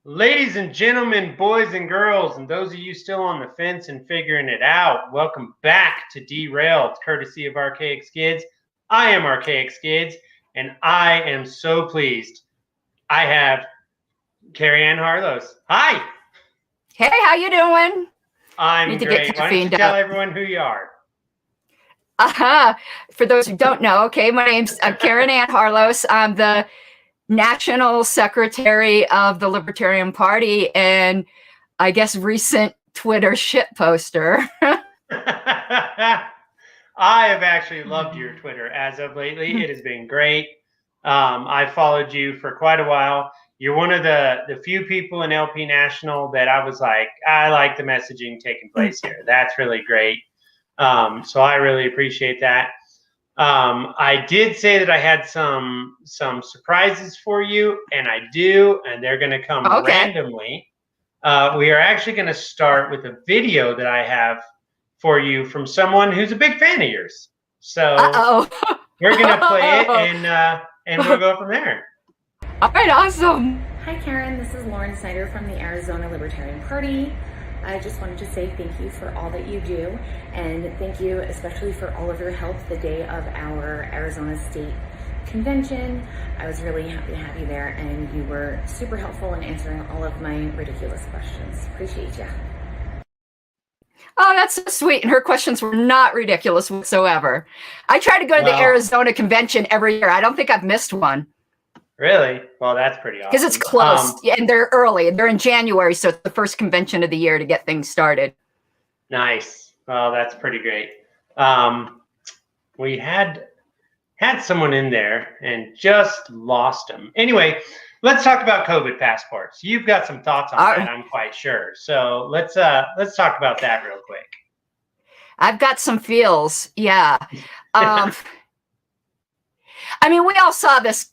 Ladies and gentlemen, boys and girls, and those of you still on the fence and figuring it out, welcome back to Derailed, courtesy of Arcaicskidz. I am Arcaicskidz, and I am so pleased. I have Caryn Ann Harlos. Hi. Hey, how you doing? I'm great. Why don't you tell everyone who you are? For those who don't know, okay, my name's Caryn Ann Harlos. I'm the National Secretary of the Libertarian Party and I guess recent Twitter shit poster. I have actually loved your Twitter as of lately. It has been great. I followed you for quite a while. You're one of the few people in LP National that I was like, I like the messaging taking place here. That's really great. So I really appreciate that. I did say that I had some surprises for you, and I do, and they're going to come randomly. We are actually going to start with a video that I have for you from someone who's a big fan of yours. So we're going to play it, and we'll go from there. All right, awesome. Hi, Caryn. This is Lauren Snyder from the Arizona Libertarian Party. I just wanted to say thank you for all that you do, and thank you especially for all of your help the day of our Arizona State Convention. I was really happy to have you there, and you were super helpful in answering all of my ridiculous questions. Appreciate you. Oh, that's so sweet. And her questions were not ridiculous whatsoever. I try to go to the Arizona Convention every year. I don't think I've missed one. Really? Well, that's pretty awesome. Because it's close, and they're early. They're in January, so it's the first convention of the year to get things started. Nice. Well, that's pretty great. We had someone in there and just lost them. Anyway, let's talk about COVID passports. You've got some thoughts on that, I'm quite sure. So let's talk about that real quick. I've got some feels, yeah. I mean, we all saw this,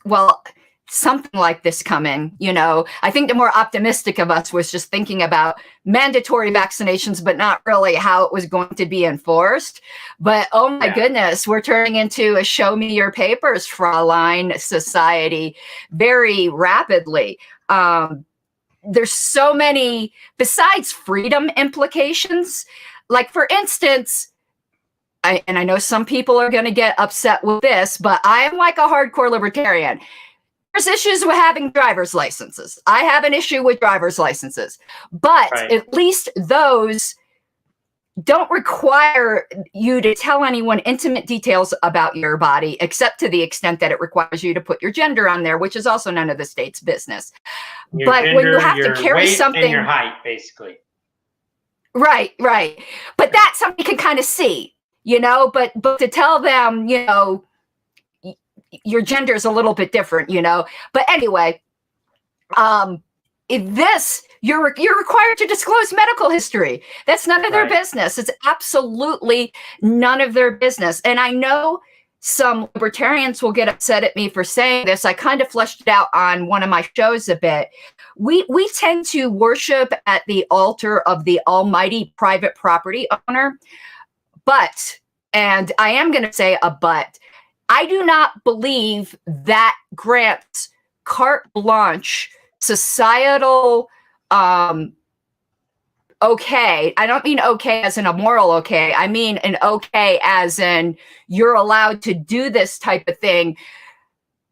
something like this coming, you know. I think the more optimistic of us was just thinking about mandatory vaccinations, but not really how it was going to be enforced. But oh my goodness, we're turning into a show me your papers, Fraulein society very rapidly. There's so many, besides freedom implications, like for instance, and I know some people are going to get upset with this, but I am like a hardcore libertarian. There's issues with having driver's licenses. I have an issue with driver's licenses, but at least those don't require you to tell anyone intimate details about your body, except to the extent that it requires you to put your gender on there, which is also none of the state's business. Your but gender, when you have to carry weight something, and your height, basically. Right. But that somebody can kind of see, you know, but to tell them, you know, your gender is a little bit different, you know. But anyway, you're required to disclose medical history. That's none of their business. It's absolutely none of their business. And I know some libertarians will get upset at me for saying this. I kind of fleshed it out on one of my shows a bit. We tend to worship at the altar of the almighty private property owner. But, and I am going to say a but, I do not believe that grants carte blanche societal okay. I don't mean okay as in a moral okay. I mean an okay as in you're allowed to do this type of thing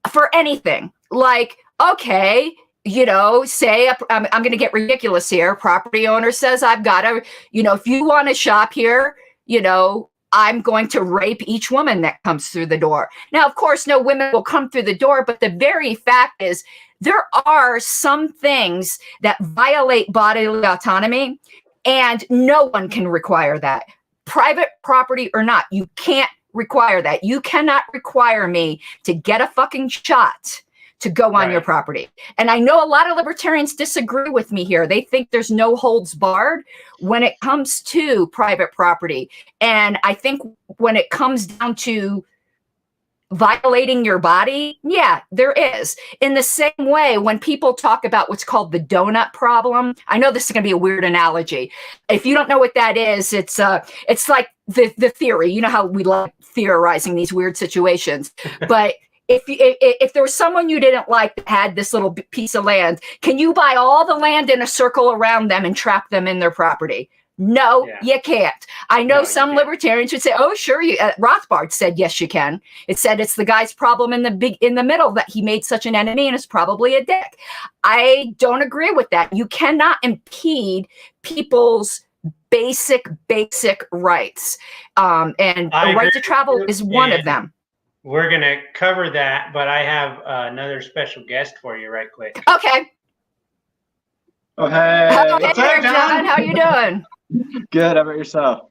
for anything. Like, okay, you know, say I'm going to get ridiculous here. Property owner says I've got to, you know, if you want to shop here, you know, I'm going to rape each woman that comes through the door. Now, of course, no women will come through the door, but the very fact is there are some things that violate bodily autonomy, and no one can require that. Private property or not, you can't require that. You cannot require me to get a fucking shot to go on your property. And I know a lot of libertarians disagree with me here. They think there's no holds barred when it comes to private property. And I think when it comes down to violating your body, yeah, there is. In the same way, when people talk about what's called the donut problem, I know this is going to be a weird analogy. If you don't know what that is, it's like the theory. You know how we love theorizing these weird situations, but if there was someone you didn't like that had this little piece of land, can you buy all the land in a circle around them and trap them in their property? No, you can't. I know some libertarians would say, "Oh, sure." Rothbard said, "Yes, you can." It said it's the guy's problem in the middle that he made such an enemy and is probably a dick. I don't agree with that. You cannot impede people's basic rights, and the right to travel is one of them. We're gonna cover that, but I have another special guest for you, right quick. Okay. Oh, hey. What's up, John? How you doing? Good. How about yourself?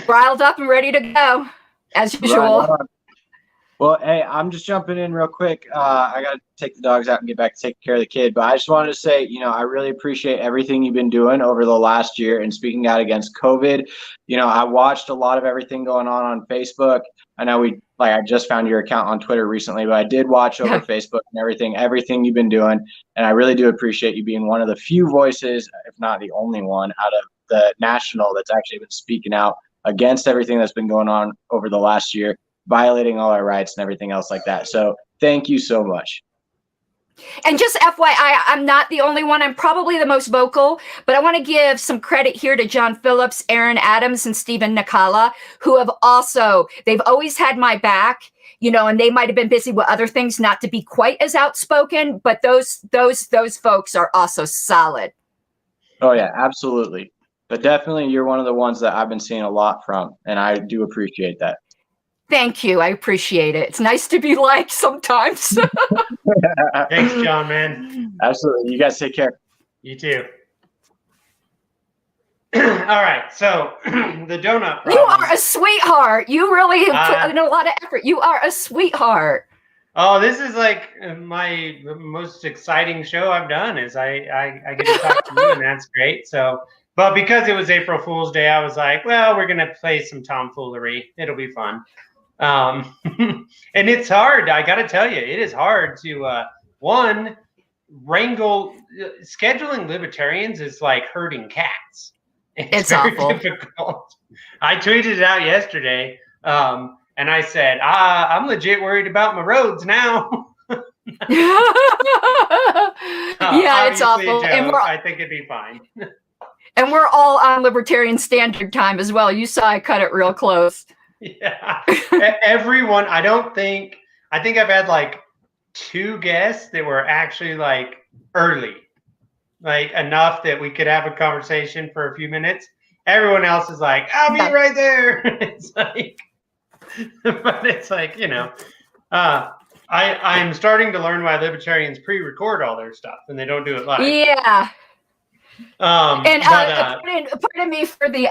Riled up and ready to go, as usual. Right on. Well, hey, I'm just jumping in real quick. I got to take the dogs out and get back to taking care of the kid. But I just wanted to say, I really appreciate everything you've been doing over the last year and speaking out against COVID. I watched a lot of everything going on Facebook. I know I just found your account on Twitter recently, but I did watch over Facebook and everything you've been doing. And I really do appreciate you being one of the few voices, if not the only one, out of the national that's actually been speaking out against everything that's been going on over the last year, violating all our rights and everything else like that. So thank you so much. And just FYI, I'm not the only one. I'm probably the most vocal, but I want to give some credit here to John Phillips, Aaron Adams, and Stephen Nikala, who they've always had my back, and they might have been busy with other things, not to be quite as outspoken, but those folks are also solid. Oh yeah, absolutely. But definitely you're one of the ones that I've been seeing a lot from, and I do appreciate that. Thank you. I appreciate it. It's nice to be liked sometimes. Thanks, John, man. Absolutely. You guys take care. You too. All right. So the donut problem. You are a sweetheart. You really have put in a lot of effort. You are a sweetheart. Oh, this is like my most exciting show I've done is I get to talk to you, and that's great. So, but because it was April Fool's Day, I was like, well, we're going to play some tomfoolery. It'll be fun. And it's hard. I got to tell you, it is hard to, wrangle. Scheduling libertarians is like herding cats. It's very awful. Difficult. I tweeted it out yesterday, and I said, I'm legit worried about my roads now. Yeah, it's awful. And I think it'd be fine. And we're all on Libertarian Standard Time as well. You saw I cut it real close. Yeah. Everyone, I think I've had like 2 guests that were actually like early, like enough that we could have a conversation for a few minutes. Everyone else is like, I'll be right there. It's like, but it's like, I'm starting to learn why libertarians pre-record all their stuff and they don't do it live. Yeah. Pardon me for the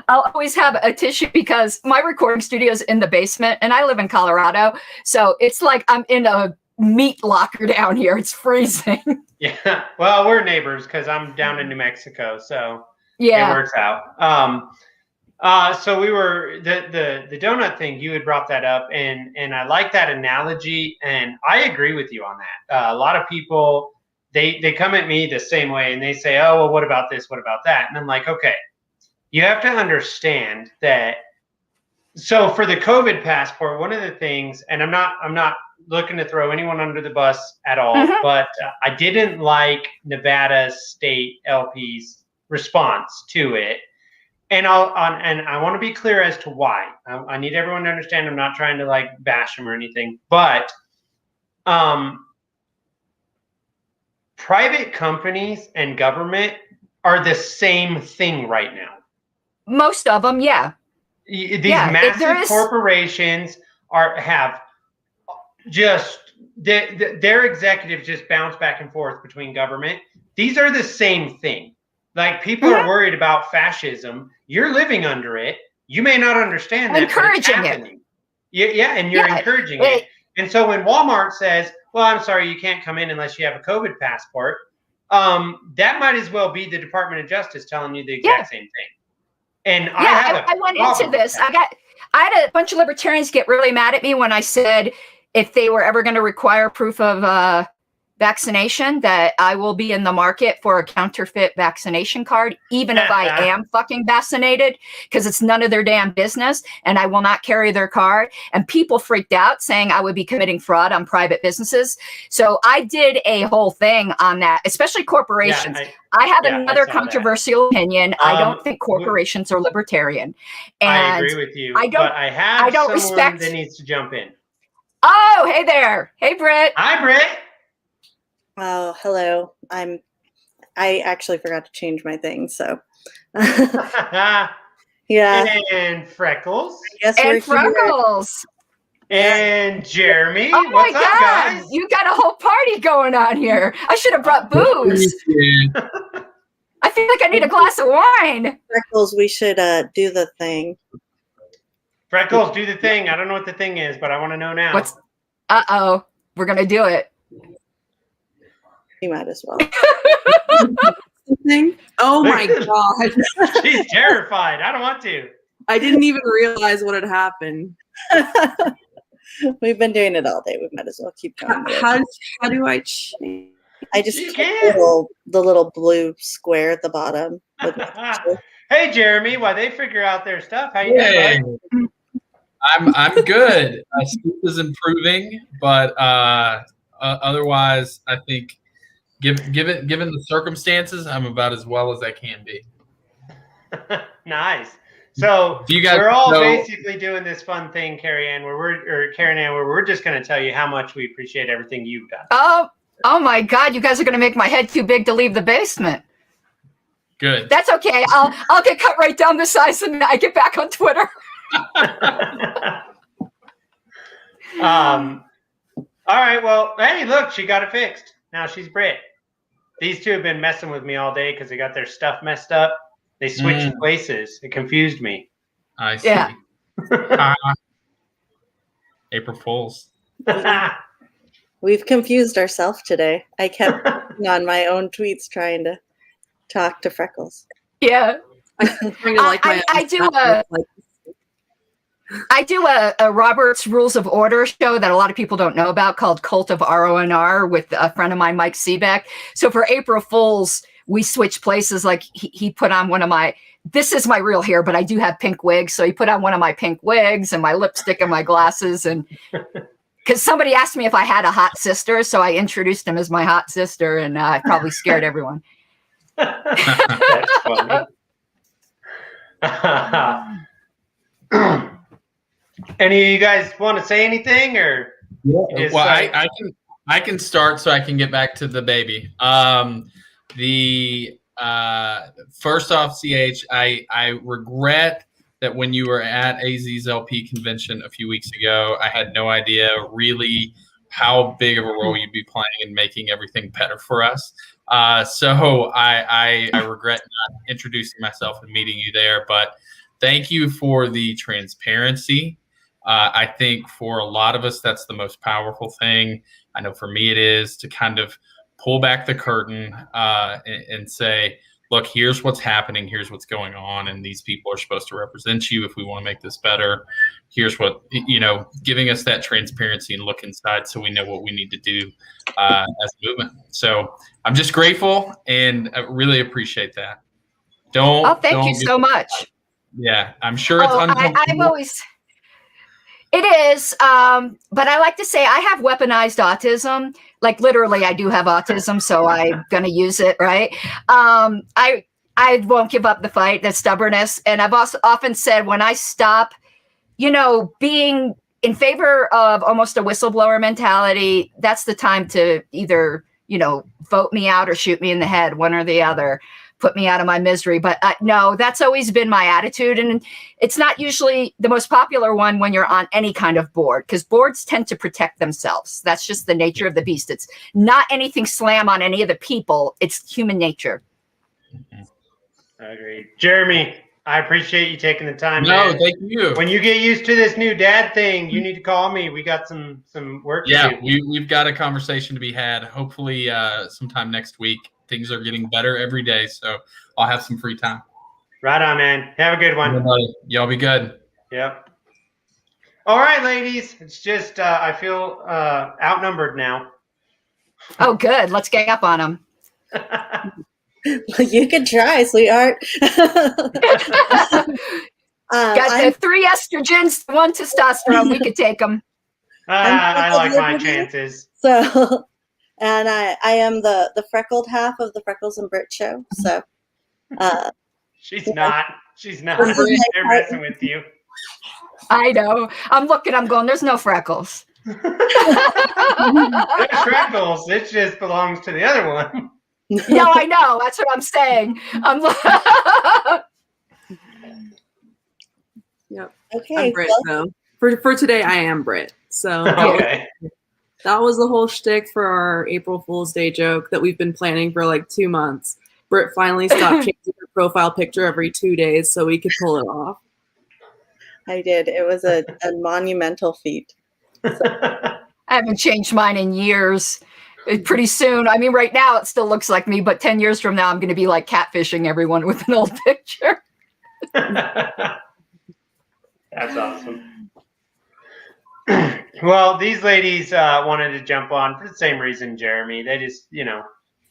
I'll always have a tissue because my recording studio is in the basement and I live in Colorado, so it's like I'm in a meat locker down here. It's freezing. Yeah, well, we're neighbors because I'm down in New Mexico, so yeah, it works out. So we were the donut thing. You had brought that up, and I like that analogy, and I agree with you on that. A lot of people. They come at me the same way and they say, oh, well, what about this? What about that? And I'm like, okay, you have to understand that. So for the COVID passport, one of the things, and I'm not looking to throw anyone under the bus at all, but I didn't like Nevada state LP's response to it. And I want to be clear as to why. I need everyone to understand I'm not trying to like bash them or anything, but private companies and government are the same thing right now. Most of them, yeah. These massive corporations have just their executives just bounce back and forth between government. These are the same thing. Like people are worried about fascism. You're living under it. You may not understand that. Encouraging it. Yeah, and you're encouraging it. And so when Walmart says, well, I'm sorry, you can't come in unless you have a COVID passport, that might as well be the Department of Justice telling you the exact same thing. And I went into this. I had a bunch of libertarians get really mad at me when I said if they were ever going to require proof of vaccination that I will be in the market for a counterfeit vaccination card, even if I am fucking vaccinated, because it's none of their damn business, and I will not carry their card. And people freaked out saying I would be committing fraud on private businesses. So I did a whole thing on that, especially corporations. I have another controversial opinion. I don't think corporations are libertarian. And I agree with you, but I have someone that needs to jump in. Oh, hey there. Hey, Britt. Hi, Britt. Oh, hello. I actually forgot to change my thing, so yeah. And Freckles. And Freckles. And Jeremy. Oh What's my up, God. guys? You got a whole party going on here. I should have brought booze. I feel like I need a glass of wine. Freckles, we should do the thing. Freckles, do the thing. I don't know what the thing is, but I want to know now. Uh-oh. We're going to do it. You might as well. Oh my God. She's terrified. I don't want to. I didn't even realize what had happened. We've been doing it all day. We might as well keep going. How do I change? I just the little blue square at the bottom. Hey, Jeremy, while they figure out their stuff, how you doing? I'm good. My sleep is improving, but otherwise, I think given the circumstances, I'm about as well as I can be. Nice. So we're all basically doing this fun thing, Caryn Ann, where we're just going to tell you how much we appreciate everything you've done. Oh my God! You guys are going to make my head too big to leave the basement. Good. That's okay. I'll get cut right down the size and I get back on Twitter. All right. Well, hey, look, she got it fixed. Now she's Brit. These two have been messing with me all day because they got their stuff messed up. They switched places. It confused me. I see. Yeah. April Fools. We've confused ourselves today. I kept on my own tweets trying to talk to Freckles. Yeah. I do a Robert's Rules of Order show that a lot of people don't know about called Cult of RONR with a friend of mine, Mike Seebeck. So for April Fools, we switched places. Like he put on one of my, this is my real hair, but I do have pink wigs. So he put on one of my pink wigs and my lipstick and my glasses. And because somebody asked me if I had a hot sister. So I introduced him as my hot sister, and I probably scared everyone. That's funny. Any of you guys want to say anything, or? Yeah. Well, I can start so I can get back to the baby. First off, CH, I regret that when you were at AZ's LP convention a few weeks ago, I had no idea really how big of a role you'd be playing in making everything better for us. So I regret not introducing myself and meeting you there, but thank you for the transparency. I think for a lot of us, that's the most powerful thing. I know for me it is to kind of pull back the curtain and say, look, here's what's happening. Here's what's going on. And these people are supposed to represent you if we want to make this better. Here's what, giving us that transparency and look inside so we know what we need to do as a movement. So I'm just grateful and I really appreciate that. Thank you so much. Yeah, I'm sure it's uncomfortable. It is, but I like to say I have weaponized autism. Like literally, I do have autism, so I'm gonna use it, right? I won't give up the fight, the stubbornness, and I've also often said when I stop, being in favor of almost a whistleblower mentality, that's the time to either vote me out or shoot me in the head, one or the other. Put me out of my misery. But no, that's always been my attitude. And it's not usually the most popular one when you're on any kind of board, because boards tend to protect themselves. That's just the nature of the beast. It's not anything slam on any of the people. It's human nature. I agree. Jeremy, I appreciate you taking the time. No, man. Thank you. When you get used to this new dad thing, you need to call me. We got some work to do. We've got a conversation to be had. Hopefully sometime next week. Things are getting better every day, so I'll have some free time. Right on, man. Have a good one. Everybody, y'all be good. Yep. All right, ladies. It's just I feel outnumbered now. Oh, good. Let's gang up on them. You could try, sweetheart. Got the 3 estrogens, 1 testosterone. We could take them. I like my chances. So, and I am the freckled half of the Freckles and Brit show. So, She's not. She's not. This is They're my messing with you. I know. I'm looking. I'm going. There's no freckles. There's freckles. It just belongs to the other one. Yeah, I know. That's what I'm saying. Yep. okay. I'm Brit, well, though. For today, I am Brit. So Okay. that was the whole shtick for our April Fool's Day joke that we've been planning for like 2 months. Brit finally stopped changing her profile picture every 2 days so we could pull it off. I did. It was a monumental feat. I haven't changed mine in years. Pretty soon. I mean, right now it still looks like me, but 10 years from now, I'm going to be like catfishing everyone with an old picture. That's awesome. Well, these ladies wanted to jump on for the same reason, Jeremy. They just,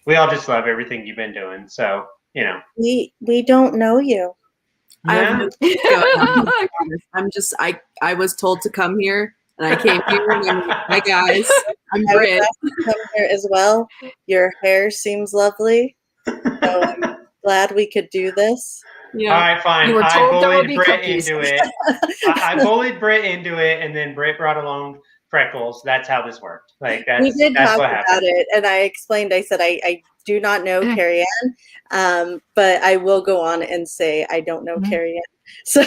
we all just love everything you've been doing. So, We don't know you. Yeah. I was told to come here and I came here and I'm like, hi guys, I'm I was Brit. asked to come here as well. Your hair seems lovely. So I'm glad we could do this. All Yeah. right, fine. You were I told there would bullied be Britt cookies. into it. I bullied Britt into it, and then Britt brought along freckles. That's how this worked. Like We did that's talk what about happened. it, and I explained. I said I do not know Caryn Ann, but I will go on and say I don't know Caryn Ann. So,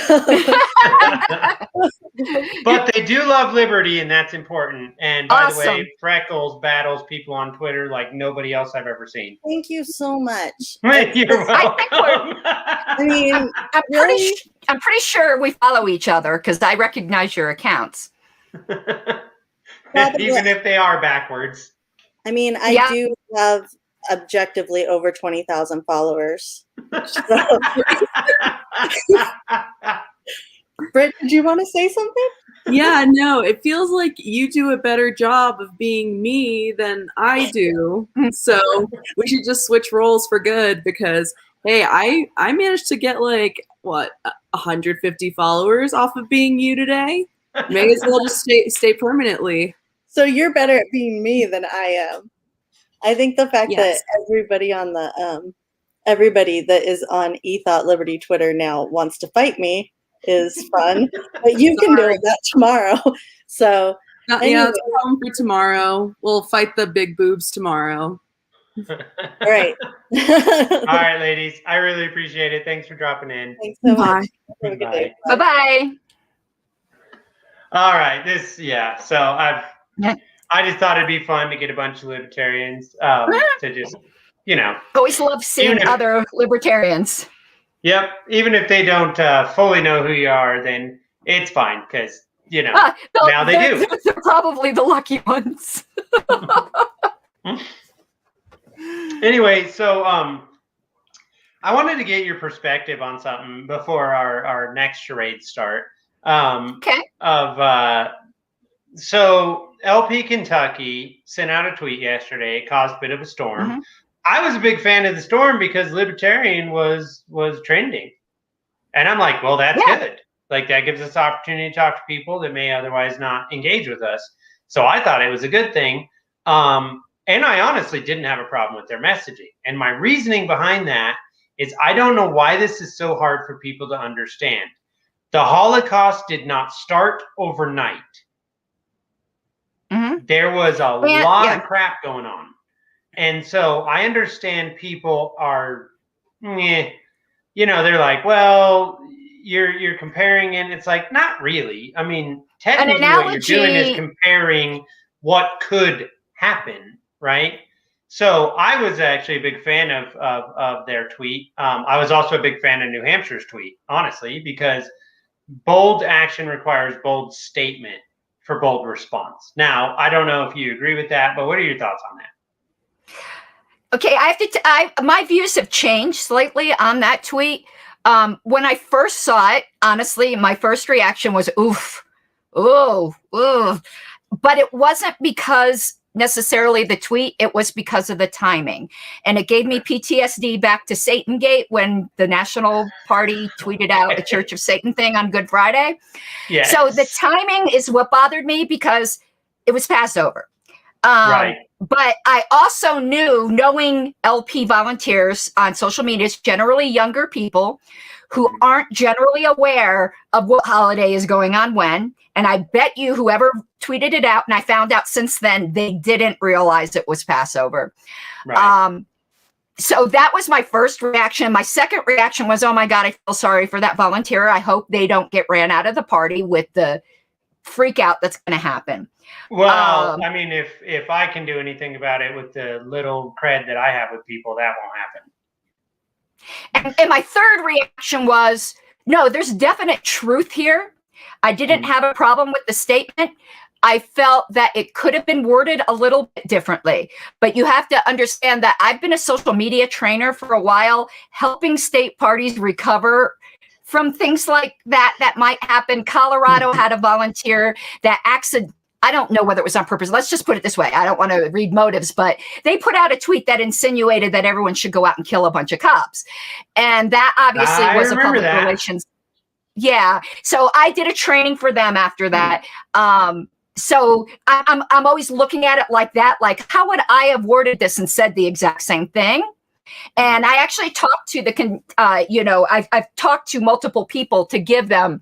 But they do love liberty, and that's important. And by the Awesome. way, Freckles battles people on Twitter like nobody else I've ever seen. thank you so much. You're I think welcome. I mean, I'm really? pretty sure we follow each other because I recognize your accounts. Even if they are backwards. I mean, I Yeah. do have objectively over 20,000 followers. So, Britt, did you want to say something? Yeah, no, it feels like you do a better job of being me than I do. So we should just switch roles for good because, hey, I managed to get like, 150 followers off of being you today? May as well just stay permanently. So you're better at being me than I am. I think the fact Yes. that everybody on the everybody that is on eThought Liberty Twitter now wants to fight me is fun. But you can do that tomorrow. So Yeah, anyway. that's a problem for tomorrow. We'll fight the big boobs tomorrow. all right. All right, ladies. I really appreciate it. Thanks for dropping in. Thanks so Bye. much. Have a good day. Bye bye. All right. So Yeah. I just thought it'd be fun to get a bunch of libertarians to just, Always love seeing Even if- other libertarians. Yep. Even if they don't fully know who you are, then it's fine because, now they do. They're probably the lucky ones. Anyway, so I wanted to get your perspective on something before our next charade start. Okay. So LP Kentucky sent out a tweet yesterday. It caused a bit of a storm. Mhm. I was a big fan of the storm because Libertarian was trending, and I'm like, well, that's Yeah. good. Like that gives us the opportunity to talk to people that may otherwise not engage with us. So I thought it was a good thing. And I honestly didn't have a problem with their messaging. And my reasoning behind that is I don't know why this is so hard for people to understand. The Holocaust did not start overnight. Mhm. There was a Yeah, lot yeah. of crap going on. And so I understand people are, they're like, well, you're comparing, and it's like, not really. I mean, technically what you're doing is analogy- comparing what could happen, right? So I was actually a big fan of their tweet. I was also a big fan of New Hampshire's tweet, honestly, because bold action requires bold statement for bold response. Now, I don't know if you agree with that, but what are your thoughts on that? Okay, I have to. My views have changed slightly on that tweet. When I first saw it, honestly, my first reaction was, oof, oh. But it wasn't because necessarily the tweet. It was because of the timing. And it gave me PTSD back to Satangate when the National Party tweeted out a Church of Satan thing on Good Friday. Yes. So the timing is what bothered me because it was Passover. Right. But I also knew, knowing LP volunteers on social media, it's generally younger people who aren't generally aware of what holiday is going on when. And I bet you whoever tweeted it out, and I found out since then, they didn't realize it was Passover. Right. So that was my first reaction. My second reaction was, oh my God, I feel sorry for that volunteer. I hope they don't get ran out of the party with the freak out that's going to happen. Well, I mean, if I can do anything about it with the little cred that I have with people, that won't happen. And my third reaction was, no, there's definite truth here. I didn't have a problem with the statement. I felt that it could have been worded a little bit differently. But you have to understand that I've been a social media trainer for a while, helping state parties recover from things like that might happen. Colorado had a volunteer that I don't know whether it was on purpose. Let's just put it this way. I don't want to read motives, but they put out a tweet that insinuated that everyone should go out and kill a bunch of cops. And that obviously was a public relations. Yeah. So I did a training for them after that. So I'm always looking at it like that. Like, how would I have worded this and said the exact same thing? And I actually talked to I've talked to multiple people to give them,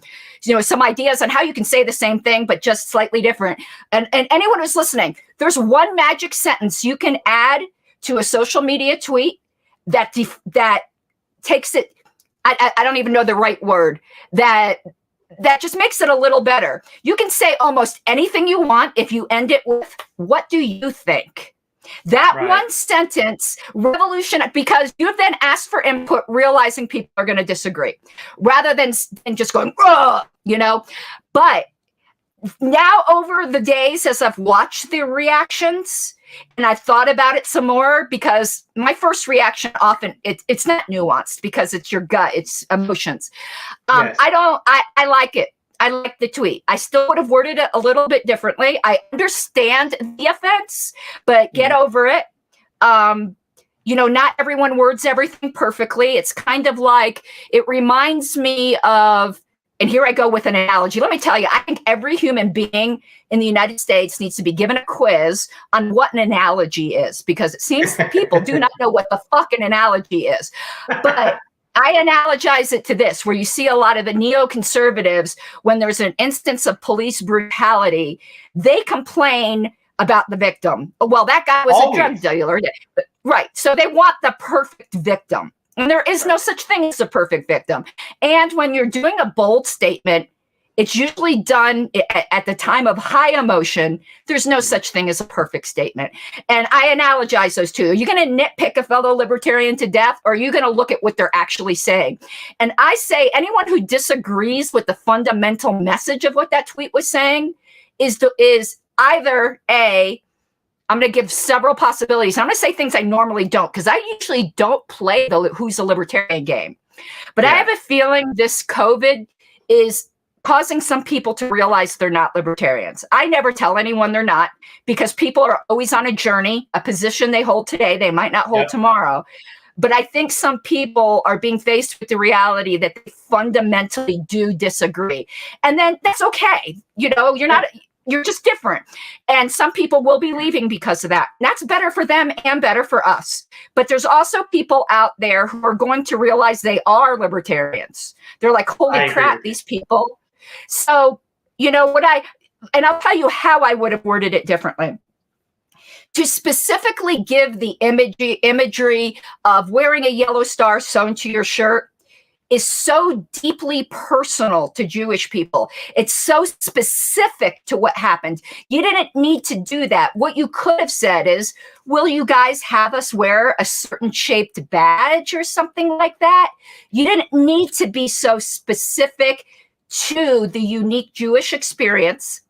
some ideas on how you can say the same thing, but just slightly different. And anyone who's listening, there's one magic sentence you can add to a social media tweet that takes it. I don't even know the right word, that just makes it a little better. You can say almost anything you want if you end it with, what do you think? That one sentence, revolution, because you've then asked for input, realizing people are going to disagree, rather than just going, But now, over the days, as I've watched the reactions and I've thought about it some more, because my first reaction often, it's not nuanced because it's your gut, it's emotions. Yes. I like it. I like the tweet. I still would have worded it a little bit differently. I understand the offense, but get over it. Not everyone words everything perfectly. It's kind of like, it reminds me of, and here I go with an analogy. Let me tell you, I think every human being in the United States needs to be given a quiz on what an analogy is, because it seems that people do not know what the fuck an analogy is. But I analogize it to this, where you see a lot of the neoconservatives, when there's an instance of police brutality, they complain about the victim. Well, that guy was a drug dealer. Right. So they want the perfect victim. And there is no such thing as a perfect victim. And when you're doing a bold statement, it's usually done at the time of high emotion. There's no such thing as a perfect statement. And I analogize those two. Are you going to nitpick a fellow libertarian to death, or are you going to look at what they're actually saying? And I say anyone who disagrees with the fundamental message of what that tweet was saying is either A, I'm going to give several possibilities. I'm going to say things I normally don't, because I usually don't play the who's a libertarian game. But I have a feeling this COVID is causing some people to realize they're not libertarians. I never tell anyone they're not, because people are always on a journey. A position they hold today, they might not hold tomorrow. But I think some people are being faced with the reality that they fundamentally do disagree. And then that's okay. You're just different. And some people will be leaving because of that. That's better for them and better for us. But there's also people out there who are going to realize they are libertarians. They're like, holy crap, these people. So, and I'll tell you how I would have worded it differently. To specifically give the imagery of wearing a yellow star sewn to your shirt is so deeply personal to Jewish people. It's so specific to what happened. You didn't need to do that. What you could have said is, will you guys have us wear a certain shaped badge or something like that? You didn't need to be so specific to the unique Jewish experience.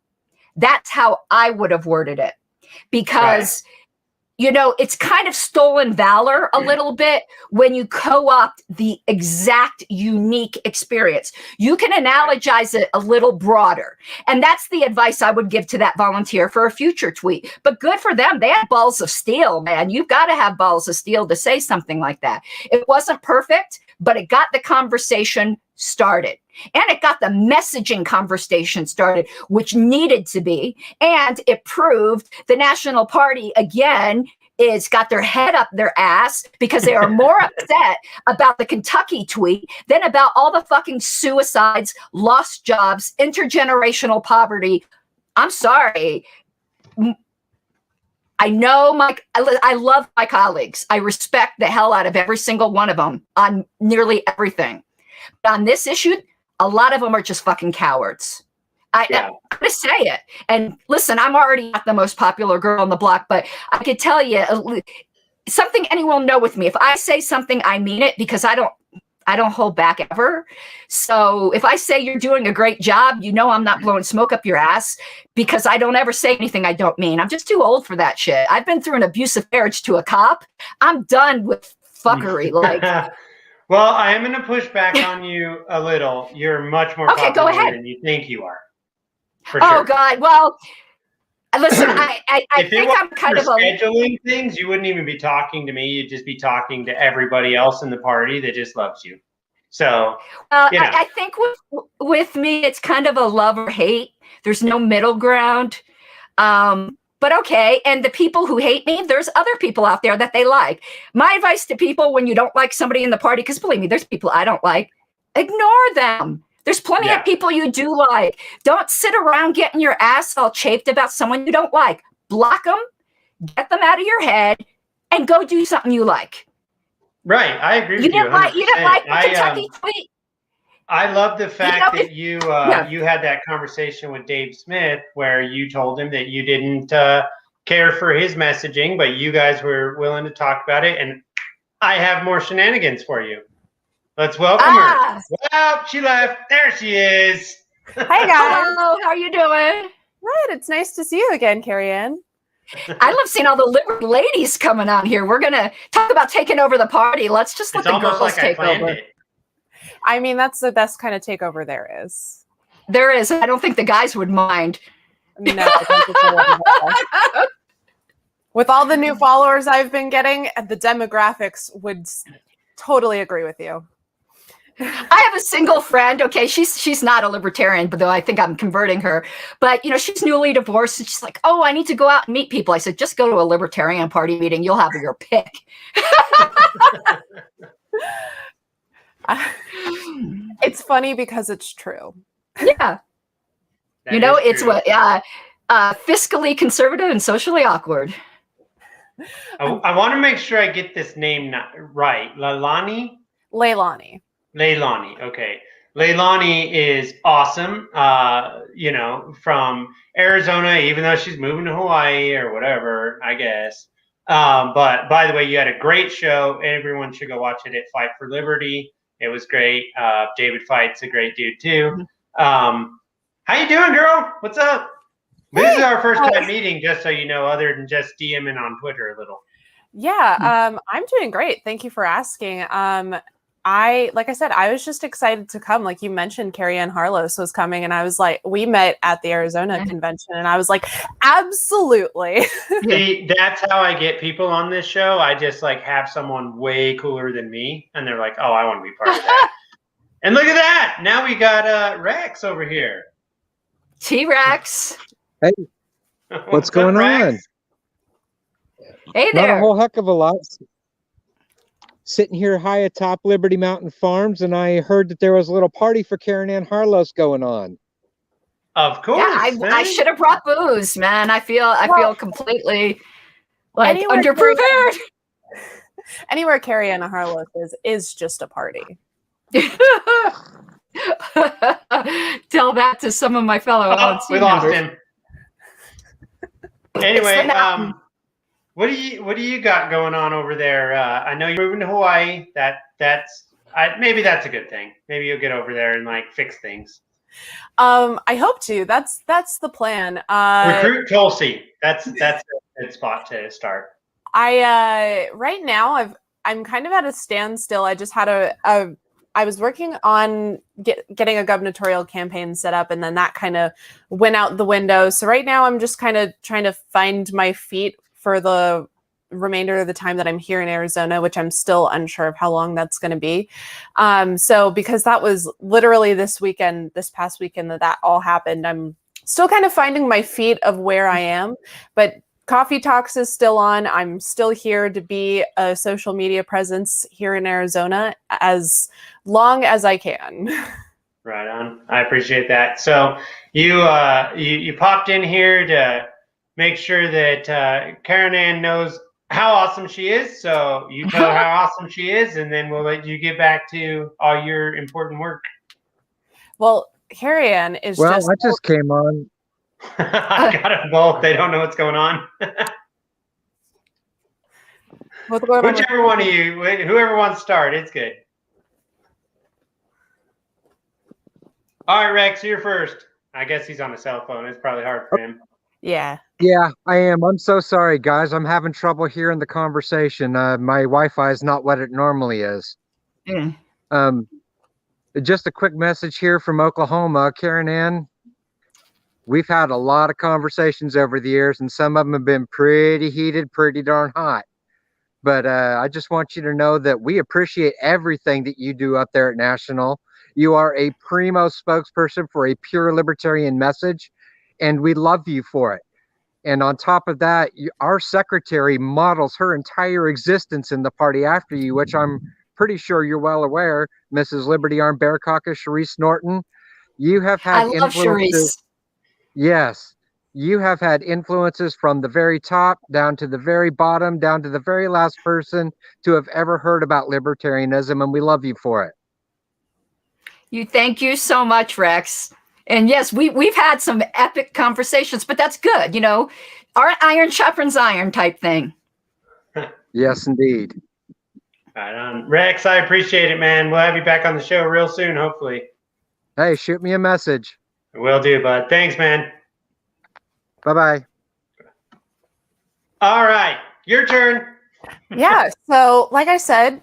That's how I would have worded it. Because you know, it's kind of stolen valor a little bit when you co-opt the exact unique experience. You can analogize it a little broader. And that's the advice I would give to that volunteer for a future tweet. But good for them. They had balls of steel, man. You've got to have balls of steel to say something like that. It wasn't perfect, but it got the conversation started. And it got the messaging conversation started, which needed to be. And it proved the National Party, again, is got their head up their ass because they are more upset about the Kentucky tweet than about all the fucking suicides, lost jobs, intergenerational poverty. I'm sorry. I know I love my colleagues. I respect the hell out of every single one of them on nearly everything. But on this issue, a lot of them are just fucking cowards. I'm going to say it. And listen, I'm already not the most popular girl on the block, but I could tell you something anyone know with me. If I say something, I mean it, because I don't hold back ever. So if I say you're doing a great job, you know I'm not blowing smoke up your ass, because I don't ever say anything I don't mean. I'm just too old for that shit. I've been through an abusive marriage to a cop. I'm done with fuckery. Like, well, I am going to push back on you a little. You're much more okay, popular go ahead. than you think you are. For oh sure. God. Well, listen, I think I'm kind of scheduling things. You wouldn't even be talking to me. You'd just be talking to everybody else in the party that just loves you. So, you know. I think with me, it's kind of a love or hate. There's no middle ground. But okay, and the people who hate me, there's other people out there that they like. My advice to people when you don't like somebody in the party, because believe me, there's people I don't like, ignore them. There's plenty of people you do like. Don't sit around getting your ass all chafed about someone you don't like. Block them, get them out of your head, and go do something you like. Right, I agree with you. You didn't like the Kentucky tweet? I love the fact that you had that conversation with Dave Smith where you told him that you didn't care for his messaging, but you guys were willing to talk about it. And I have more shenanigans for you. Let's welcome her. Well, she left. There she is. Hi, guys. Hello, how are you doing? Good. It's nice to see you again, Caryn Ann. I love seeing all the liberal ladies coming on here. We're going to talk about taking over the party. Let's just let the girls take over. I mean, that's the best kind of takeover there is. There is. I don't think the guys would mind. No. I think with all the new followers I've been getting, the demographics would totally agree with you. I have a single friend. Okay, she's not a libertarian, but though I think I'm converting her. But you know, she's newly divorced, and she's like, "Oh, I need to go out and meet people." I said, "Just go to a libertarian party meeting. You'll have your pick." It's funny because it's true. Yeah, you know, it's what fiscally conservative and socially awkward. I want to make sure I get this name right. Leilani. Leilani. Okay. Leilani is awesome. You know, from Arizona, even though she's moving to Hawaii or whatever, I guess. But by the way, you had a great show. Everyone should go watch it at Fight for Liberty. It was great. David Fight's a great dude too. How you doing, girl? What's up? This is our first time meeting, just so you know, other than just DMing on Twitter a little. Yeah, I'm doing great. Thank you for asking. Like I said, I was just excited to come. Like you mentioned, Caryn Ann Harlos was coming, and I was like, we met at the Arizona convention, and I was like, absolutely. See, that's how I get people on this show. I just like have someone way cooler than me, and they're like, oh, I want to be part of that. And look at that. Now we got Rex over here. T-Rex. Hey, what's going on? Hey there. Not a whole heck of a lot. Sitting here high atop Liberty Mountain Farms, and I heard that there was a little party for Caryn Ann Harlos going on. Of course. Yeah, I should have brought booze, man. I feel completely like underprepared. Anywhere Caryn Ann Harlos is just a party. Tell that to some of my fellow LNC we lost members. him. Anyway, what do you got going on over there? I know you're moving to Hawaii. Maybe that's a good thing. Maybe you'll get over there and like fix things. I hope to. That's the plan. Recruit Tulsi. That's a good spot to start. Right now I'm kind of at a standstill. I just had I was working on getting a gubernatorial campaign set up, and then that kind of went out the window. So right now I'm just kind of trying to find my feet for the remainder of the time that I'm here in Arizona, which I'm still unsure of how long that's going to be. So because that was literally this past weekend that all happened, I'm still kind of finding my feet of where I am, but Coffee Talks is still on. I'm still here to be a social media presence here in Arizona as long as I can. Right on. I appreciate that. So you popped in here to make sure that Caryn Ann knows how awesome she is. So you tell her how awesome she is, and then we'll let you get back to all your important work. Well, Caryn Ann is I just came on. I got them both. They don't know what's going on. Whichever one of you, whoever wants to start, it's good. All right, Rex, you're first. I guess he's on a cell phone. It's probably hard for him. Yeah. Yeah, I am. I'm so sorry, guys. I'm having trouble hearing the conversation. My Wi-Fi is not what it normally is. Just a quick message here from Oklahoma. Caryn Ann, we've had a lot of conversations over the years, and some of them have been pretty heated, pretty darn hot. But I just want you to know that we appreciate everything that you do up there at National. You are a primo spokesperson for a pure libertarian message, and we love you for it. And on top of that, our secretary models her entire existence in the party after you, which I'm pretty sure you're well aware, Mrs. Liberty Arm Bear Caucus, Sharice Norton. You have had I love Sharice. Yes, you have had influences from the very top down to the very bottom, down to the very last person to have ever heard about libertarianism, and we love you for it. Thank you so much, Rex. And yes, we've had some epic conversations, but that's good. You know, our iron sharpens iron type thing. Yes, indeed. Right on. Rex, I appreciate it, man. We'll have you back on the show real soon, hopefully. Hey, shoot me a message. Will do, bud. Thanks, man. Bye-bye. All right, your turn. Yeah, so like I said,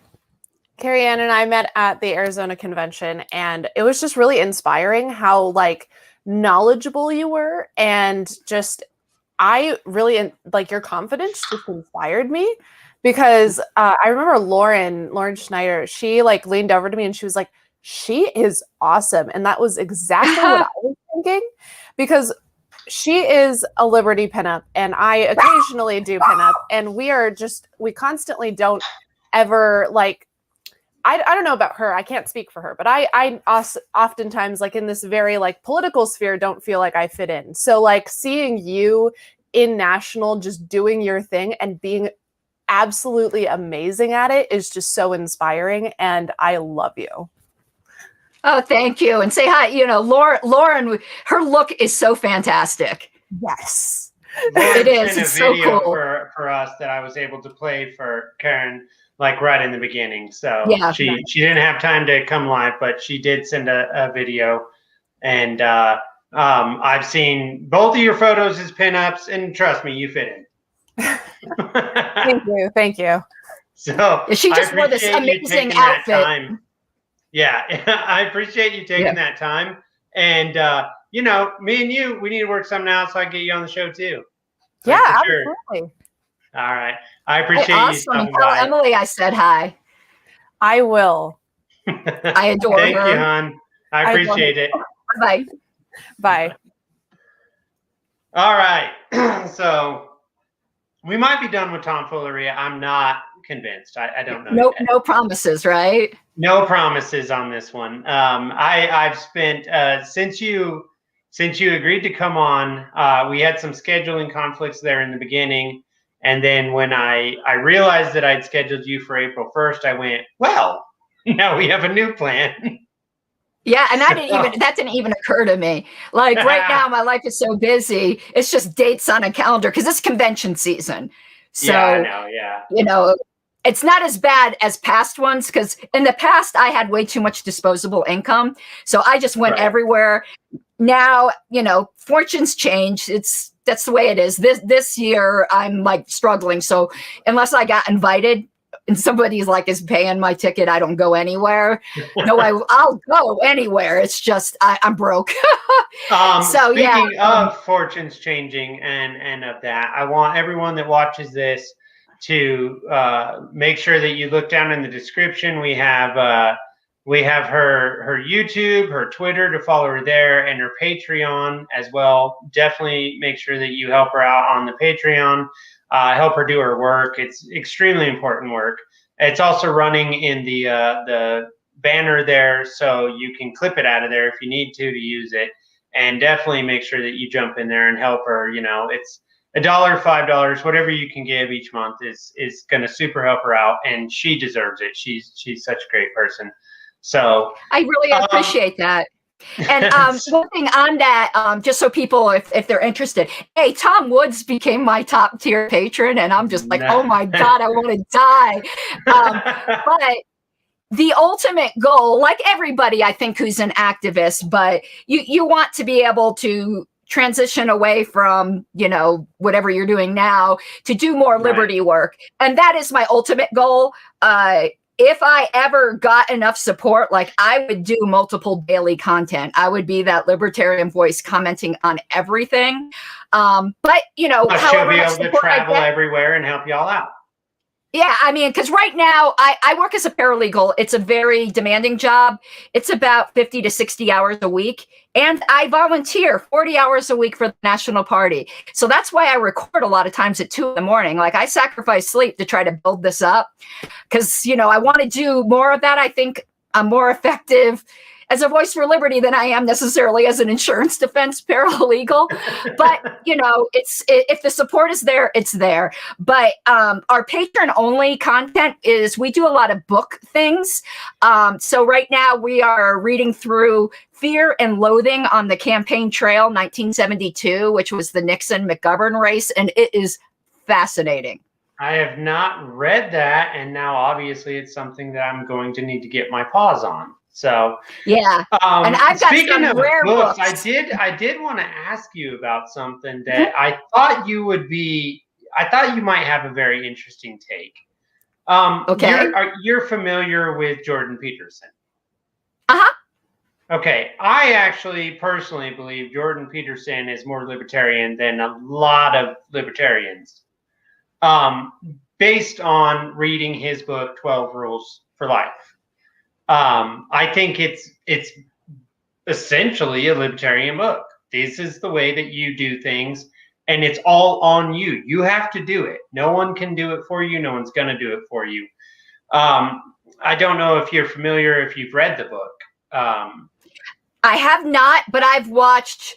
Caryn Ann and I met at the Arizona convention, and it was just really inspiring how like knowledgeable you were, and just I really like your confidence just inspired me, because I remember Lauren Schneider, she like leaned over to me and she was like, she is awesome. And that was exactly what I was thinking, because she is a Liberty pinup and I occasionally do pinup, and we constantly don't ever like, I don't know about her. I can't speak for her, but I oftentimes like in this very like political sphere don't feel like I fit in. So like seeing you in National just doing your thing and being absolutely amazing at it is just so inspiring, and I love you. Oh, thank you. And say hi. You know, Lauren, her look is so fantastic. Yes. It is. It's so video cool. for us that I was able to play for Caryn like right in the beginning. So yeah, she didn't have time to come live, but she did send a video. And I've seen both of your photos as pinups, and trust me, you fit in. Thank you. So she just wore this amazing outfit. Yeah, I appreciate you taking that time. And you know, me and you, we need to work something out so I can get you on the show too. Yeah, sure. absolutely. All right. I appreciate you. Awesome. Tell Emily I said hi. I will. I adore her. Thank you, hon. I appreciate it. Bye. Bye. All right. So we might be done with tomfoolery. I'm not convinced. I don't know. No promises, right? No promises on this one. I've spent since you agreed to come on, we had some scheduling conflicts there in the beginning. And then when I realized that I'd scheduled you for April 1st, I went, well, now we have a new plan. Yeah, and that didn't even occur to me. Like right now, my life is so busy. It's just dates on a calendar because it's convention season. So, yeah, I know, yeah. You know, it's not as bad as past ones, because in the past I had way too much disposable income. So I just went everywhere. Now, you know, fortunes change. It's that's the way it is. This year I'm like struggling. So unless I got invited and somebody's like is paying my ticket, I don't go anywhere. No, I'll go anywhere. It's just I'm broke. So speaking of fortunes changing and of that, I want everyone that watches this to make sure that you look down in the description. We have her YouTube, her Twitter to follow her there, and her Patreon as well. Definitely make sure that you help her out on the Patreon. Help her do her work. It's extremely important work. It's also running in the banner there, so you can clip it out of there if you need to use it. And definitely make sure that you jump in there and help her. You know, it's $1, $5, whatever you can give each month is going to super help her out, and she deserves it. She's such a great person. So I really appreciate that. And one thing on that, just so people, if they're interested, hey, Tom Woods became my top tier patron, and I'm just like, oh my God, I want to die. But the ultimate goal, like everybody, I think, who's an activist, but you want to be able to transition away from, you know, whatever you're doing now to do more liberty work. And that is my ultimate goal. If I ever got enough support, like I would do multiple daily content. I would be that libertarian voice commenting on everything. But, you know, she'll be able to travel everywhere and help y'all out. Yeah, I mean, because right now I work as a paralegal. It's a very demanding job. It's about 50 to 60 hours a week. And I volunteer 40 hours a week for the National Party. So that's why I record a lot of times at 2 a.m. Like I sacrifice sleep to try to build this up because, you know, I want to do more of that. I think I'm more effective as a voice for liberty than I am necessarily as an insurance defense paralegal. But, you know, if the support is there, it's there. But our patron only content is we do a lot of book things. So right now we are reading through Fear and Loathing on the Campaign Trail, 1972, which was the Nixon-McGovern race. And it is fascinating. I have not read that. And now obviously it's something that I'm going to need to get my paws on. So yeah, and I've got speaking of rare books. I did want to ask you about something that I thought you might have a very interesting take. Okay, you're familiar with Jordan Peterson? Uh-huh. Okay, I actually personally believe Jordan Peterson is more libertarian than a lot of libertarians, based on reading his book 12 Rules for Life. I think it's essentially a libertarian book. This is the way that you do things, and it's all on you. You have to do it. No one can do it for you. No one's going to do it for you. I don't know if you're familiar, if you've read the book. I have not, but I've watched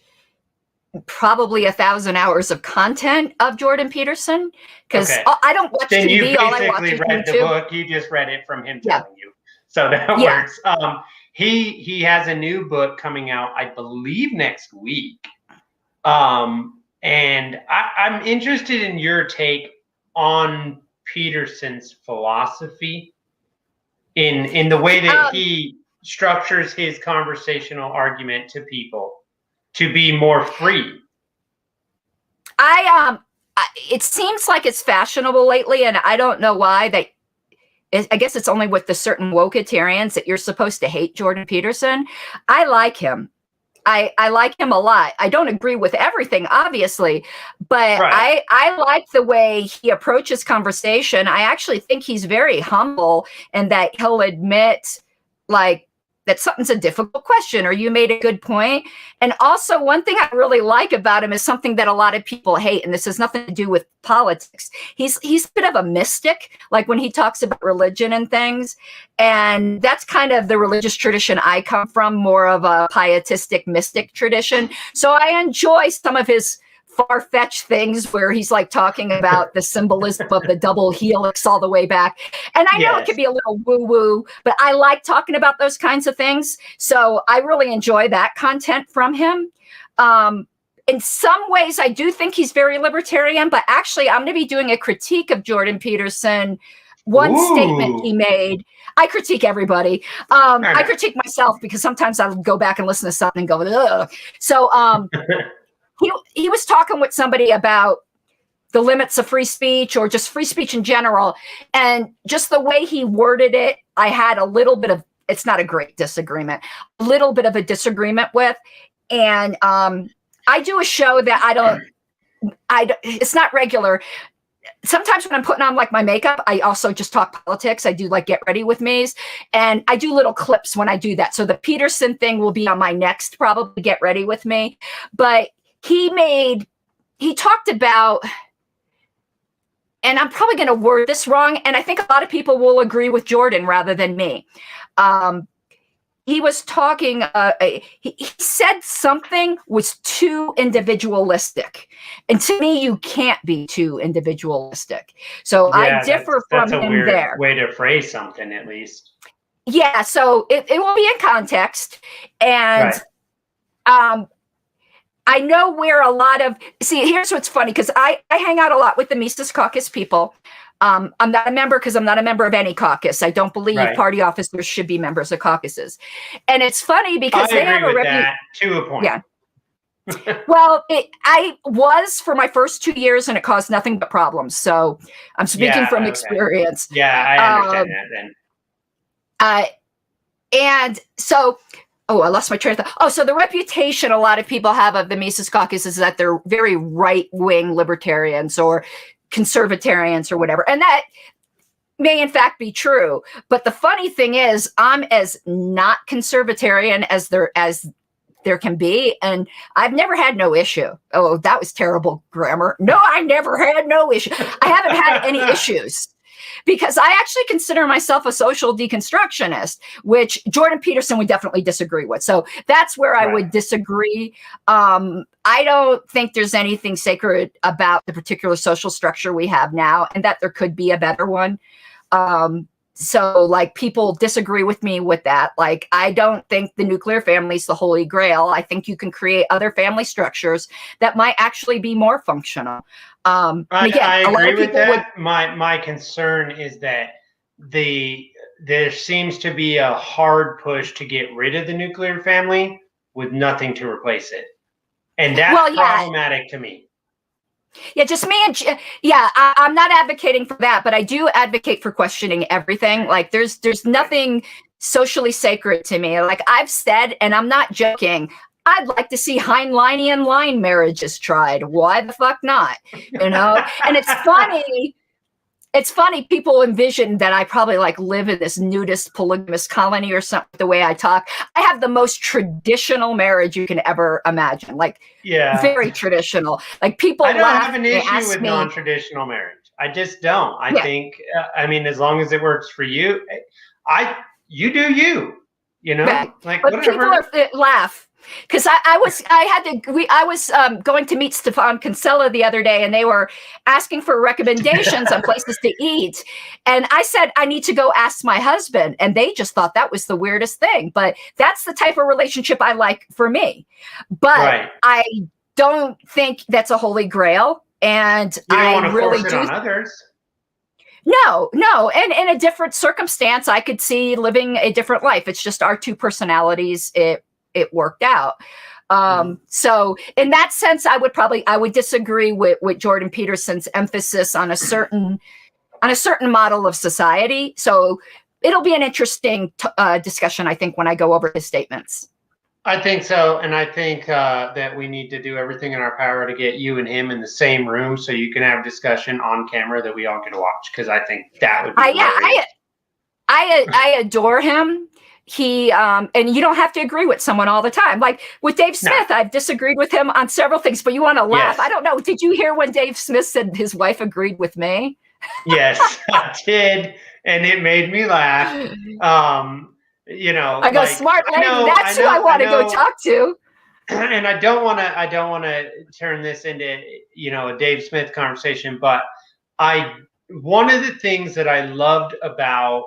probably 1,000 hours of content of Jordan Peterson because I don't watch then TV. You all I watch basically is read the YouTube. book. You just read it from him telling you. So that works. He has a new book coming out, I believe, next week. And I'm interested in your take on Peterson's philosophy in the way that he structures his conversational argument to people to be more free. It seems like it's fashionable lately, and I don't know why. I guess it's only with the certain wokeitarians that you're supposed to hate Jordan Peterson. I like him. I like him a lot. I don't agree with everything, obviously, but I like the way he approaches conversation. I actually think he's very humble and that he'll admit like that something's a difficult question or you made a good point. And also one thing I really like about him is something that a lot of people hate, and this has nothing to do with politics. He's a bit of a mystic, like when he talks about religion and things. And that's kind of the religious tradition I come from, more of a pietistic mystic tradition. So I enjoy some of his far-fetched things where he's like talking about the symbolism of the double helix all the way back. And I know it can be a little woo-woo, but I like talking about those kinds of things. So I really enjoy that content from him. In some ways, I do think he's very libertarian, but actually I'm going to be doing a critique of Jordan Peterson. One statement he made. I critique everybody. I critique myself because sometimes I'll go back and listen to something and go, ugh. So he was talking with somebody about the limits of free speech or just free speech in general. And just the way he worded it, I had a little bit of, it's not a great disagreement, a little bit of a disagreement with. And I do a show that it's not regular. Sometimes when I'm putting on like my makeup, I also just talk politics. I do like get ready with me's, and I do little clips when I do that. So the Peterson thing will be on my next probably get ready with me. But he talked about, and I'm probably going to word this wrong, and I think a lot of people will agree with Jordan rather than me. He was talking, he said something was too individualistic. And to me, you can't be too individualistic. So I differ from him there. That's a weird way to phrase something, at least. Yeah, so it will be in context. And I know where a lot of, here's what's funny, because I hang out a lot with the Mises Caucus people. I'm not a member because I'm not a member of any caucus. I don't believe party officers should be members of caucuses. And it's funny because they have a reputation. To a point. Yeah. Well, I was for my first 2 years, and it caused nothing but problems. So I'm speaking from experience. Yeah, I understand that then. And so, I lost my train of thought. Oh, so the reputation a lot of people have of the Mises Caucus is that they're very right-wing libertarians or conservatarians or whatever. And that may in fact be true. But the funny thing is, I'm as not conservatarian as there can be. And I've never had no issue. Oh, that was terrible grammar. No, I never had no issue. I haven't had any issues. Because I actually consider myself a social deconstructionist, which Jordan Peterson would definitely disagree with. So that's where I would disagree. I don't think there's anything sacred about the particular social structure we have now, and that there could be a better one. So like people disagree with me with that. Like, I don't think the nuclear family is the holy grail. I think you can create other family structures that might actually be more functional. I agree with that. My concern is that there seems to be a hard push to get rid of the nuclear family with nothing to replace it. And that's problematic to me. Yeah, just me and I'm not advocating for that, but I do advocate for questioning everything. Like there's nothing socially sacred to me. Like I've said, and I'm not joking, I'd like to see Heinleinian line marriages tried. Why the fuck not? You know? And it's funny. It's funny, people envision that I probably like live in this nudist polygamous colony or something, the way I talk. I have the most traditional marriage you can ever imagine. Like, very traditional. Like people I don't laugh, have an issue with non-traditional marriage. I just don't. I think, I mean, as long as it works for you, you do you know? Like, but whatever. People laugh. Because I was going to meet Stefan Kinsella the other day, and they were asking for recommendations on places to eat. And I said, I need to go ask my husband. And they just thought that was the weirdest thing. But that's the type of relationship I like for me. But I don't think that's a holy grail. And you don't want to force it on others. No. And in a different circumstance, I could see living a different life. It's just our two personalities. It worked out. So in that sense, I would disagree with Jordan Peterson's emphasis on a certain model of society. So it'll be an interesting discussion, I think, when I go over his statements. I think so. And I think that we need to do everything in our power to get you and him in the same room so you can have a discussion on camera that we all can watch. Because I think that would be I adore him. He and you don't have to agree with someone all the time. Like with Dave Smith, I've disagreed with him on several things, but you want to laugh. I don't know. Did you hear when Dave Smith said his wife agreed with me? Yes, I did. And it made me laugh. You know, I go, smart lady, that's who I want to go talk to. And I don't want to turn this into, you know, a Dave Smith conversation, but one of the things that I loved about,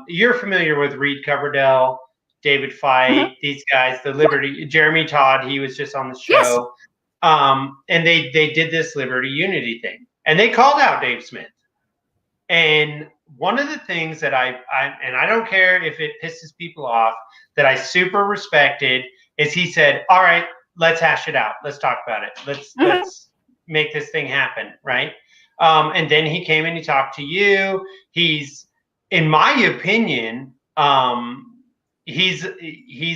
you're familiar with Reed Coverdell, David Fite, these guys, the Liberty, Jeremy Todd, he was just on the show. And they did this Liberty Unity thing, and they called out Dave Smith. And one of the things that I don't care if it pisses people off, that I super respected is he said, all right, let's hash it out. Let's talk about it. Let's make this thing happen, right? And then he came and he talked to you. He's, in my opinion, he's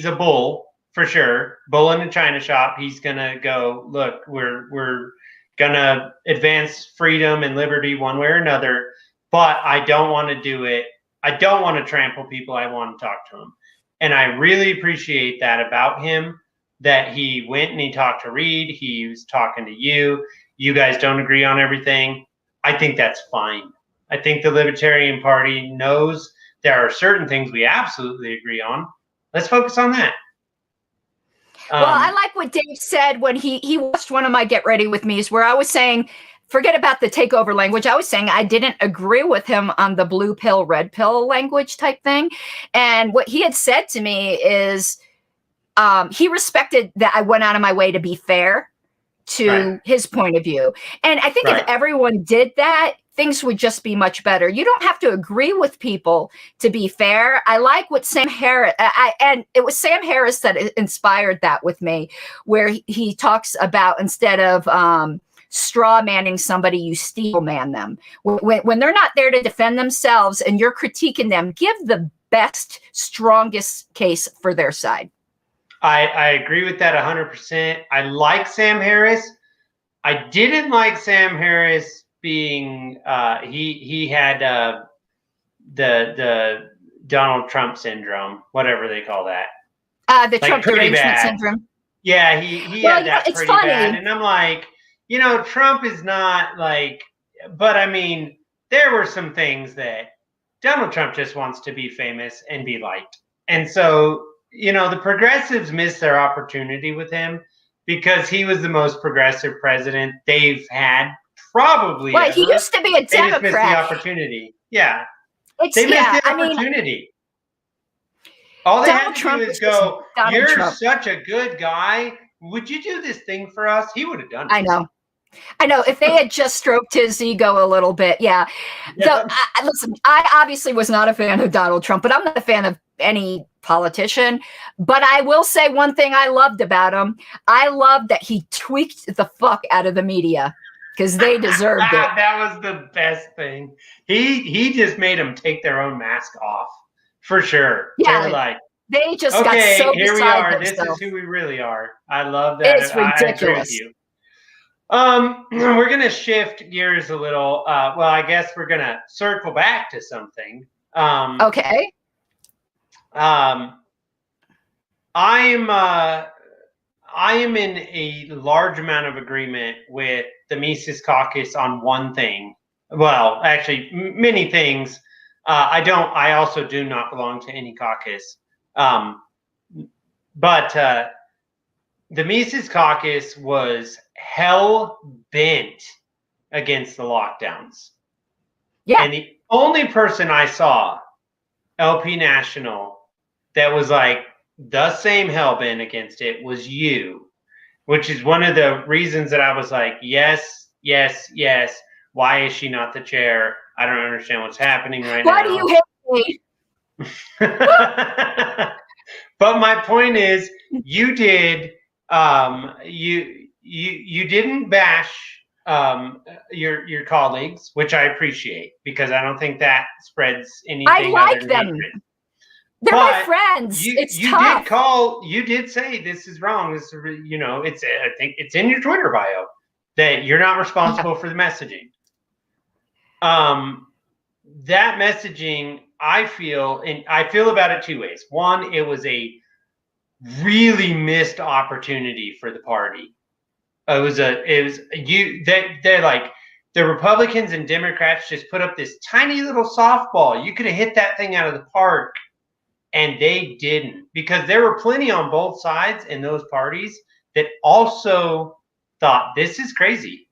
a bull for sure. Bull in a china shop. He's gonna go, look, we're gonna advance freedom and liberty one way or another, but I don't want to do it. I don't want to trample people. I want to talk to them. And I really appreciate that about him, that he went and he talked to Reed. He was talking to you. You guys don't agree on everything. I think that's fine. I think the Libertarian Party knows there are certain things we absolutely agree on. Let's focus on that. Well, I like what Dave said when he watched one of my Get Ready With Me's, where I was saying, forget about the takeover language. I was saying I didn't agree with him on the blue pill, red pill language type thing. And what he had said to me is he respected that I went out of my way to be fair to his point of view. And I think if everyone did that, things would just be much better. You don't have to agree with people to be fair. I like what Sam Harris, and it was Sam Harris that inspired that with me, where he talks about, instead of straw manning somebody, you steel man them. When they're not there to defend themselves and you're critiquing them, give the best, strongest case for their side. I agree with that 100%. I like Sam Harris. I didn't like Sam Harris being he had the Donald Trump syndrome, whatever they call that. The like Trump derangement syndrome. Yeah, he had that pretty bad. And I'm like, Trump is not like, but I mean, there were some things that Donald Trump just wants to be famous and be liked. And so, the progressives missed their opportunity with him, because he was the most progressive president they've had probably. Well, he used to be a Democrat. They just missed the opportunity. Yeah. They missed the opportunity. All they had to do is go, you're such a good guy. Would you do this thing for us? He would have done it. I know. If they had just stroked his ego a little bit, yeah. So, listen, I obviously was not a fan of Donald Trump, but I'm not a fan of any politician. But I will say one thing I loved about him. I loved that he tweaked the fuck out of the media, because they deserved it. That was the best thing. He just made them take their own mask off, for sure. Yeah. They were like, they just got so here we are. This is who we really are. I love that. It's ridiculous. I agree with you. We're gonna shift gears a little. Well, I guess we're gonna circle back to something. Okay. I am in a large amount of agreement with the Mises Caucus on one thing. Well, actually, many things. I also do not belong to any caucus. But the Mises Caucus was hell bent against the lockdowns. Yeah. And the only person I saw, LP National, that was like the same hell bent against it was you, which is one of the reasons that I was like, yes, yes, yes. Why is she not the chair? I don't understand what's happening right now. Why do you hate me? But my point is, you did you didn't bash your colleagues, which I appreciate, because I don't think that spreads anything. I like other them. than They're my friends. It's tough. You did say this is wrong. This is, I think it's in your Twitter bio that you're not responsible for the messaging. That messaging, I feel about it two ways. One, it was a really missed opportunity for the party. They're like, the Republicans and Democrats just put up this tiny little softball. You could have hit that thing out of the park, and they didn't, because there were plenty on both sides in those parties that also thought this is crazy.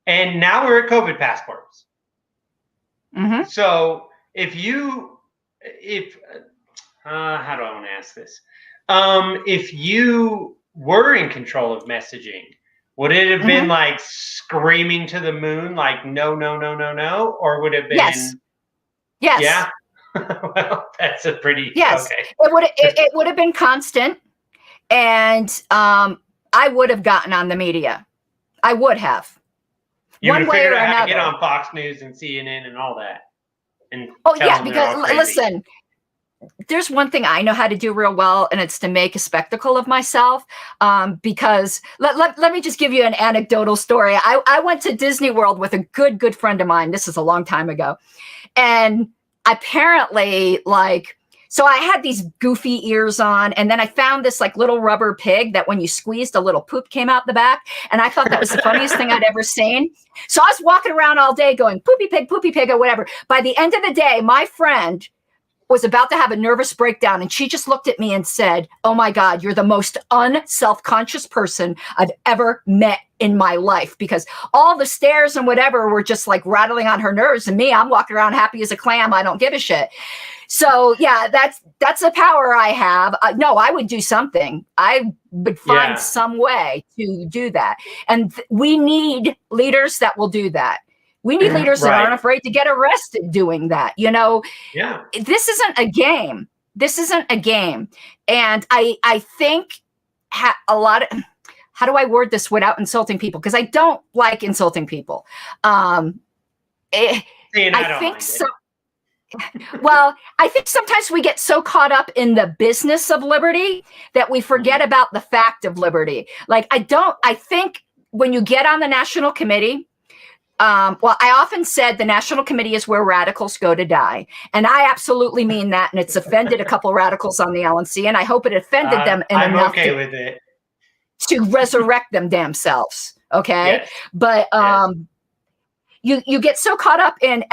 And now we're at COVID passports. Mm-hmm. So how do I want to ask this? If you were in control of messaging, would it have been like screaming to the moon, like no, no, no, no, no, or would it have been? Yes. Yeah. Well, that's a pretty yes. Okay. It would have been constant, and I would have gotten on the media. I would have. You would One have way figured or out how to get another. on Fox News and CNN and all that. And Oh tell yeah, them they're all because crazy. listen, there's one thing I know how to do real well, and it's to make a spectacle of myself. Because let me just give you an anecdotal story. I went to Disney World with a good friend of mine. This is a long time ago. And apparently, like, so I had these goofy ears on, and then I found this like little rubber pig that when you squeezed, a little poop came out the back. And I thought that was the funniest thing I'd ever seen. So I was walking around all day going, poopy pig, or whatever. By the end of the day, my friend was about to have a nervous breakdown, and she just looked at me and said, "Oh my God, you're the most unself-conscious person I've ever met in my life," because all the stares and whatever were just like rattling on her nerves, and me, I'm walking around happy as a clam. I don't give a shit. So yeah, that's the power I have. No, I would do something. I would find some way to do that. And we need leaders that will do that. We need leaders that aren't afraid to get arrested doing that. You know, this isn't a game. This isn't a game. And I think a lot of, how do I word this without insulting people? Because I don't like insulting people. I think so. Well, I think sometimes we get so caught up in the business of liberty that we forget about the fact of liberty. Like, I think when you get on the national committee, well, I often said the national committee is where radicals go to die. And I absolutely mean that. And it's offended a couple radicals on the LNC. And I hope it offended them enough with it. To resurrect them damn selves. Okay. Yes. But you get so caught up in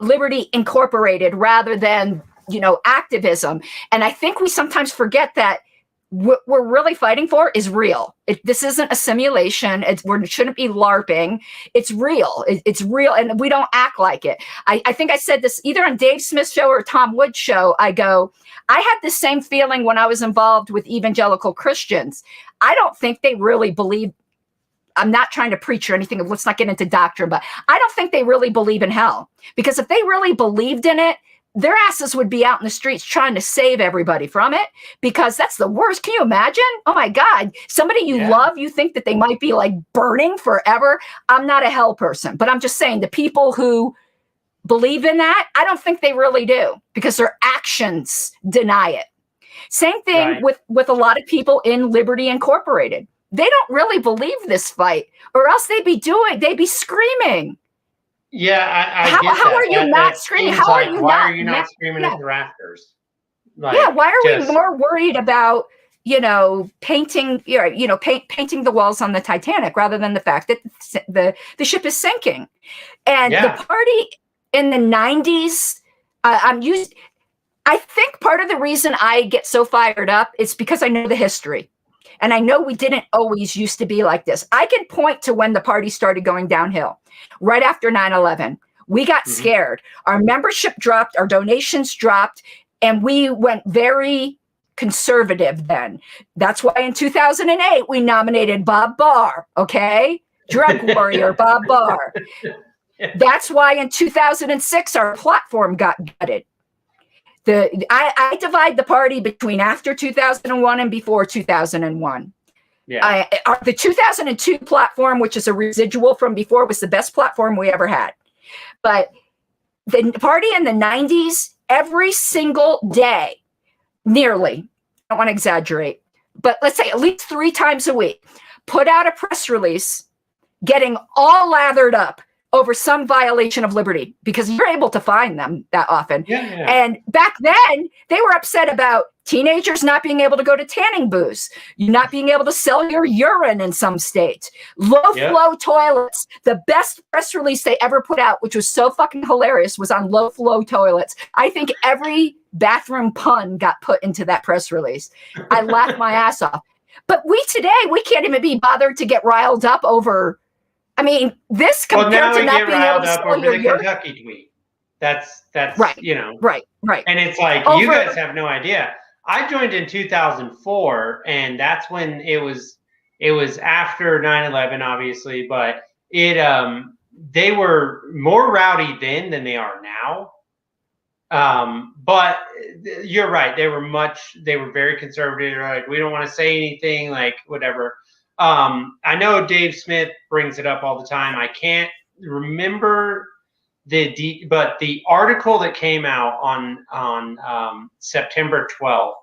Liberty Incorporated rather than, you know, activism. And I think we sometimes forget that what we're really fighting for is real. This isn't a simulation. We shouldn't be LARPing. It's real. It's real. And we don't act like it. I think I said this either on Dave Smith's show or Tom Wood's show. I had the same feeling when I was involved with evangelical Christians. I don't think they really believe. I'm not trying to preach or anything. Let's not get into doctrine, but I don't think they really believe in hell, because if they really believed in it, their asses would be out in the streets trying to save everybody from it, because that's the worst. Can you imagine? Oh my God, somebody you love, you think that they might be like burning forever. I'm not a hell person, but I'm just saying the people who believe in that, I don't think they really do, because their actions deny it. Same thing with a lot of people in Liberty Incorporated. They don't really believe this fight, or else they'd be screaming. Yeah, I how, get how that. are you not screaming? How like, are you why not? are you not screaming at the rafters? Like, why are we more worried about, you know, painting the walls on the Titanic rather than the fact that the ship is sinking? And the party in the 90s, I think part of the reason I get so fired up is because I know the history. And I know we didn't always used to be like this. I can point to when the party started going downhill. Right after 9/11, we got scared. Our membership dropped, our donations dropped, and we went very conservative then. That's why in 2008, we nominated Bob Barr, okay? Drug warrior Bob Barr. That's why in 2006, our platform got gutted. I divide the party between after 2001 and before 2001. Yeah. The 2002 platform, which is a residual from before, was the best platform we ever had. But the party in the 90s, every single day, nearly, I don't want to exaggerate, but let's say at least 3 times a week, put out a press release getting all lathered up over some violation of liberty, because you're able to find them that often. And back then, they were upset about teenagers not being able to go to tanning booths, not being able to sell your urine in some states, low flow toilets. The best press release they ever put out, which was so fucking hilarious, was on low flow toilets. I think every bathroom pun got put into that press release. I laughed my ass off. But we can't even be bothered to get riled up over. I mean, this compared to not being able to sell your urine. Kentucky tweet. That's right. You know, right. And it's like, you guys have no idea. I joined in 2004, and that's when it was after 9/11, obviously, but they were more rowdy then than they are now. But you're right. They were very conservative. They're like, we don't want to say anything, like whatever. I know Dave Smith brings it up all the time. I can't remember but the article that came out on September 12th,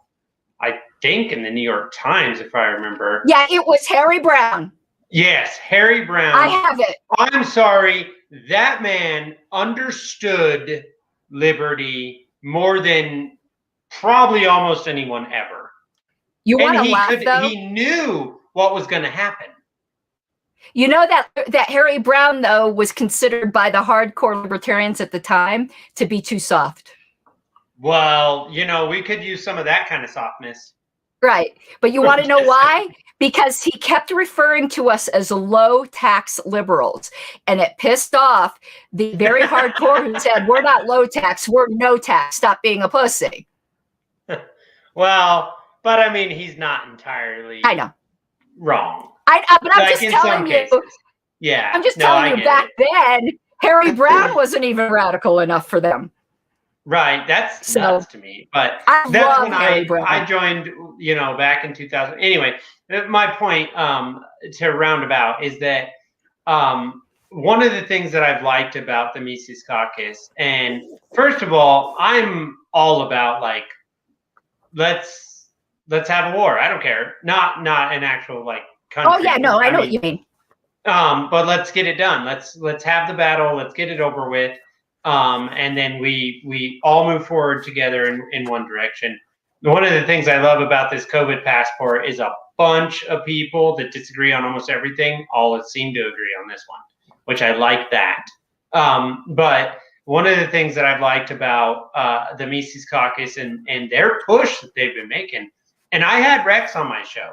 I think in the New York Times, if I remember. Yeah, it was Harry Brown. Yes, Harry Brown. I have it. I'm sorry. That man understood liberty more than probably almost anyone ever. You want to laugh, though? He knew what was going to happen. You know that Harry Brown, though, was considered by the hardcore libertarians at the time to be too soft. Well, we could use some of that kind of softness. Right. But you want to know why? Because he kept referring to us as low-tax liberals. And it pissed off the very hardcore who said, we're not low-tax, we're no-tax. Stop being a pussy. Well, but I mean, he's not entirely wrong. But I'm just telling you. Yeah. I'm just telling you back then, Harry Brown wasn't even radical enough for them. Right. That's nuts to me. But that's when I joined, back in 2000. Anyway, my point to roundabout is that one of the things that I've liked about the Mises Caucus, and first of all, I'm all about like, let's have a war. I don't care. Not an actual like country. Oh yeah, no, I know what you mean. But let's get it done. Let's have the battle. Let's get it over with. And then we all move forward together in one direction. One of the things I love about this COVID passport is a bunch of people that disagree on almost everything all seem to agree on this one, which I like that. But one of the things that I've liked about the Mises Caucus and their push that they've been making, and I had Rex on my show,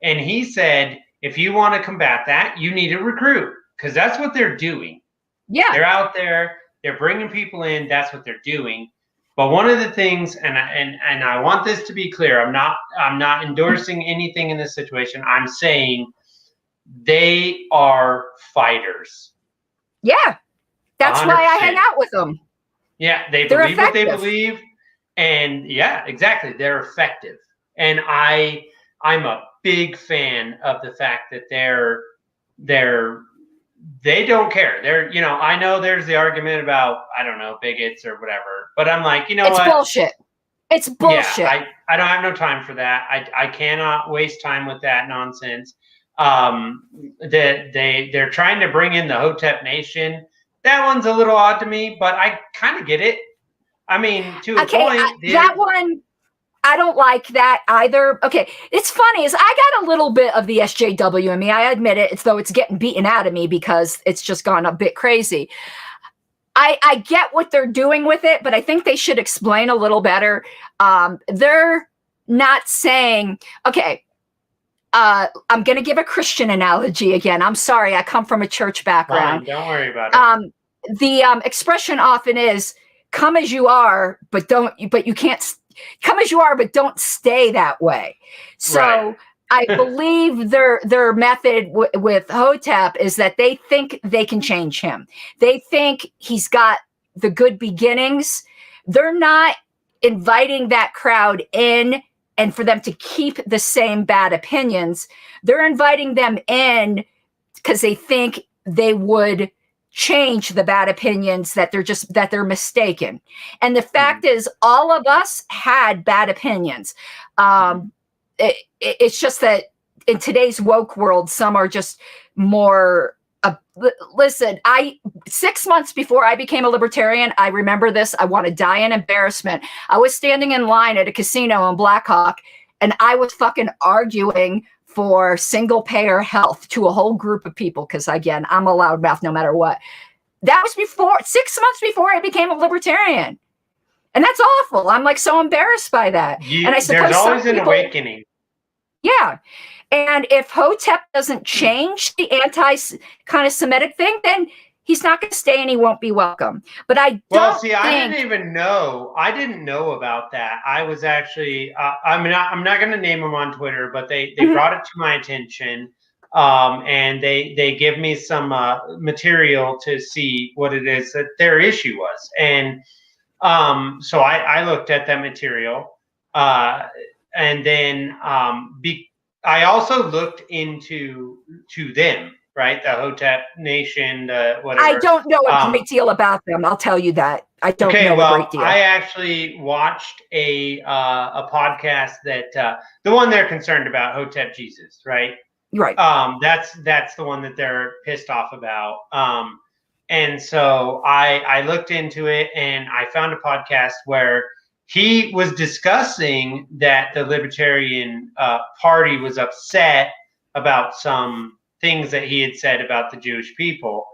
and he said, if you want to combat that, you need to recruit, because that's what they're doing. Yeah. They're out there, they're bringing people in, that's what they're doing. But one of the things, and I want this to be clear, I'm not endorsing anything in this situation. I'm saying they are fighters. Yeah. That's 100%. why I hang out with them. Yeah, they're believe effective. What they believe. And yeah, exactly. They're effective. And I'm a big fan of the fact that they don't care. I know there's the argument about, I don't know, bigots or whatever, but I'm like, what? It's bullshit. It's bullshit. Yeah, I don't have no time for that. I cannot waste time with that nonsense. They're trying to bring in the Hotep Nation. That one's a little odd to me, but I kind of get it. I mean, to a point. That one, I don't like that either. Okay, it's funny is I got a little bit of the SJW in me. I admit it. It's though it's getting beaten out of me because it's just gone a bit crazy. I get what they're doing with it, but I think they should explain a little better. They're not saying, okay, I'm going to give a Christian analogy again. I'm sorry. I come from a church background. Fine, don't worry about it. The expression often is come as you are, but you can't come as you are, but don't stay that way. So right. I believe their method with Hotep is that they think they can change him. They think he's got the good beginnings. They're not inviting that crowd in and for them to keep the same bad opinions. They're inviting them in because they think they would change the bad opinions that they're mistaken. And the fact is, all of us had bad opinions. It's just that in today's woke world, some are just more. Listen, 6 months before I became a libertarian, I remember this. I want to die in embarrassment. I was standing in line at a casino in Blackhawk, and I was fucking arguing for single payer health to a whole group of people. Because again, I'm a loudmouth no matter what. That was 6 months before I became a libertarian. And that's awful. I'm like so embarrassed by that. And I suppose there's always an awakening. Yeah. And if Hotep doesn't change the kind of Semitic thing, then he's not going to stay and he won't be welcome. But I didn't even know. I didn't know about that. I was actually, I'm not going to name them on Twitter, but they brought it to my attention. And they give me some material to see what it is that their issue was. And So I looked at that material, and then I also looked into them, right? The Hotep Nation, whatever. I don't know a great deal about them. I'll tell you that. I don't know a great deal. I actually watched a podcast that the one they're concerned about, Hotep Jesus, right? Right. That's the one that they're pissed off about. And so I looked into it, and I found a podcast where he was discussing that the Libertarian Party was upset about some things that he had said about the Jewish people.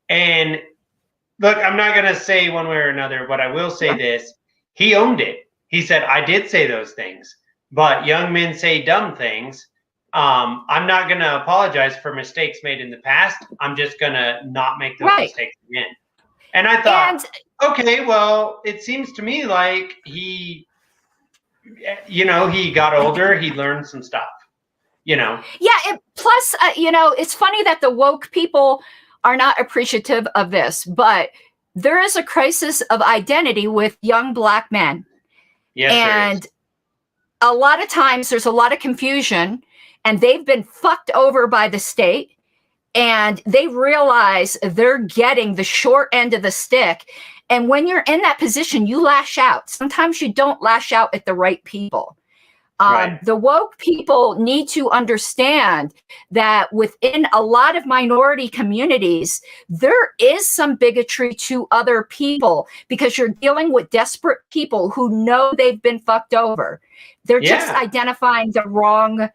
And look, I'm not going to say one way or another, but I will say this. He owned it. He said, I did say those things, but young men say dumb things. I'm not going to apologize for mistakes made in the past. I'm just going to not make those mistakes again. And I thought, okay, well, it seems to me like he got older. He learned some stuff, Yeah. Plus, it's funny that the woke people are not appreciative of this, but there is a crisis of identity with young Black men. Yes, and a lot of times there's a lot of confusion, and they've been fucked over by the state, and they realize they're getting the short end of the stick. And when you're in that position, you lash out. Sometimes you don't lash out at the right people. The woke people need to understand that within a lot of minority communities, there is some bigotry to other people because you're dealing with desperate people who know they've been fucked over. They're just identifying the wrong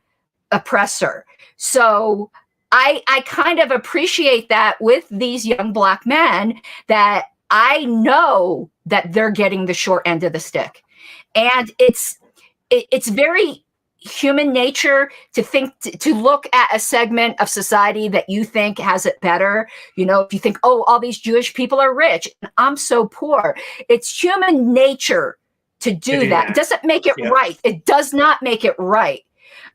oppressor. So I kind of appreciate that with these young Black men, that I know that they're getting the short end of the stick. And it's very human nature to think, to look at a segment of society that you think has it better. If you think, oh, all these Jewish people are rich and I'm so poor. It's human nature to do that. It doesn't make it right. It does not make it right.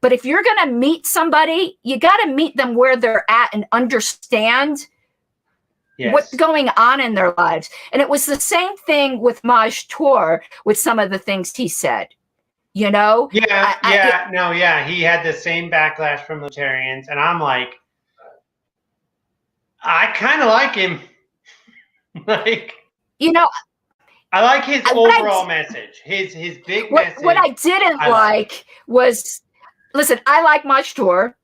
But if you're going to meet somebody, you got to meet them where they're at and understand what's going on in their lives. And it was the same thing with Maj Tour, with some of the things he said. He had the same backlash from libertarians, and I'm like, I kind of like him. I like his overall message, his big message. What I didn't like was, listen, I like Maj Tour.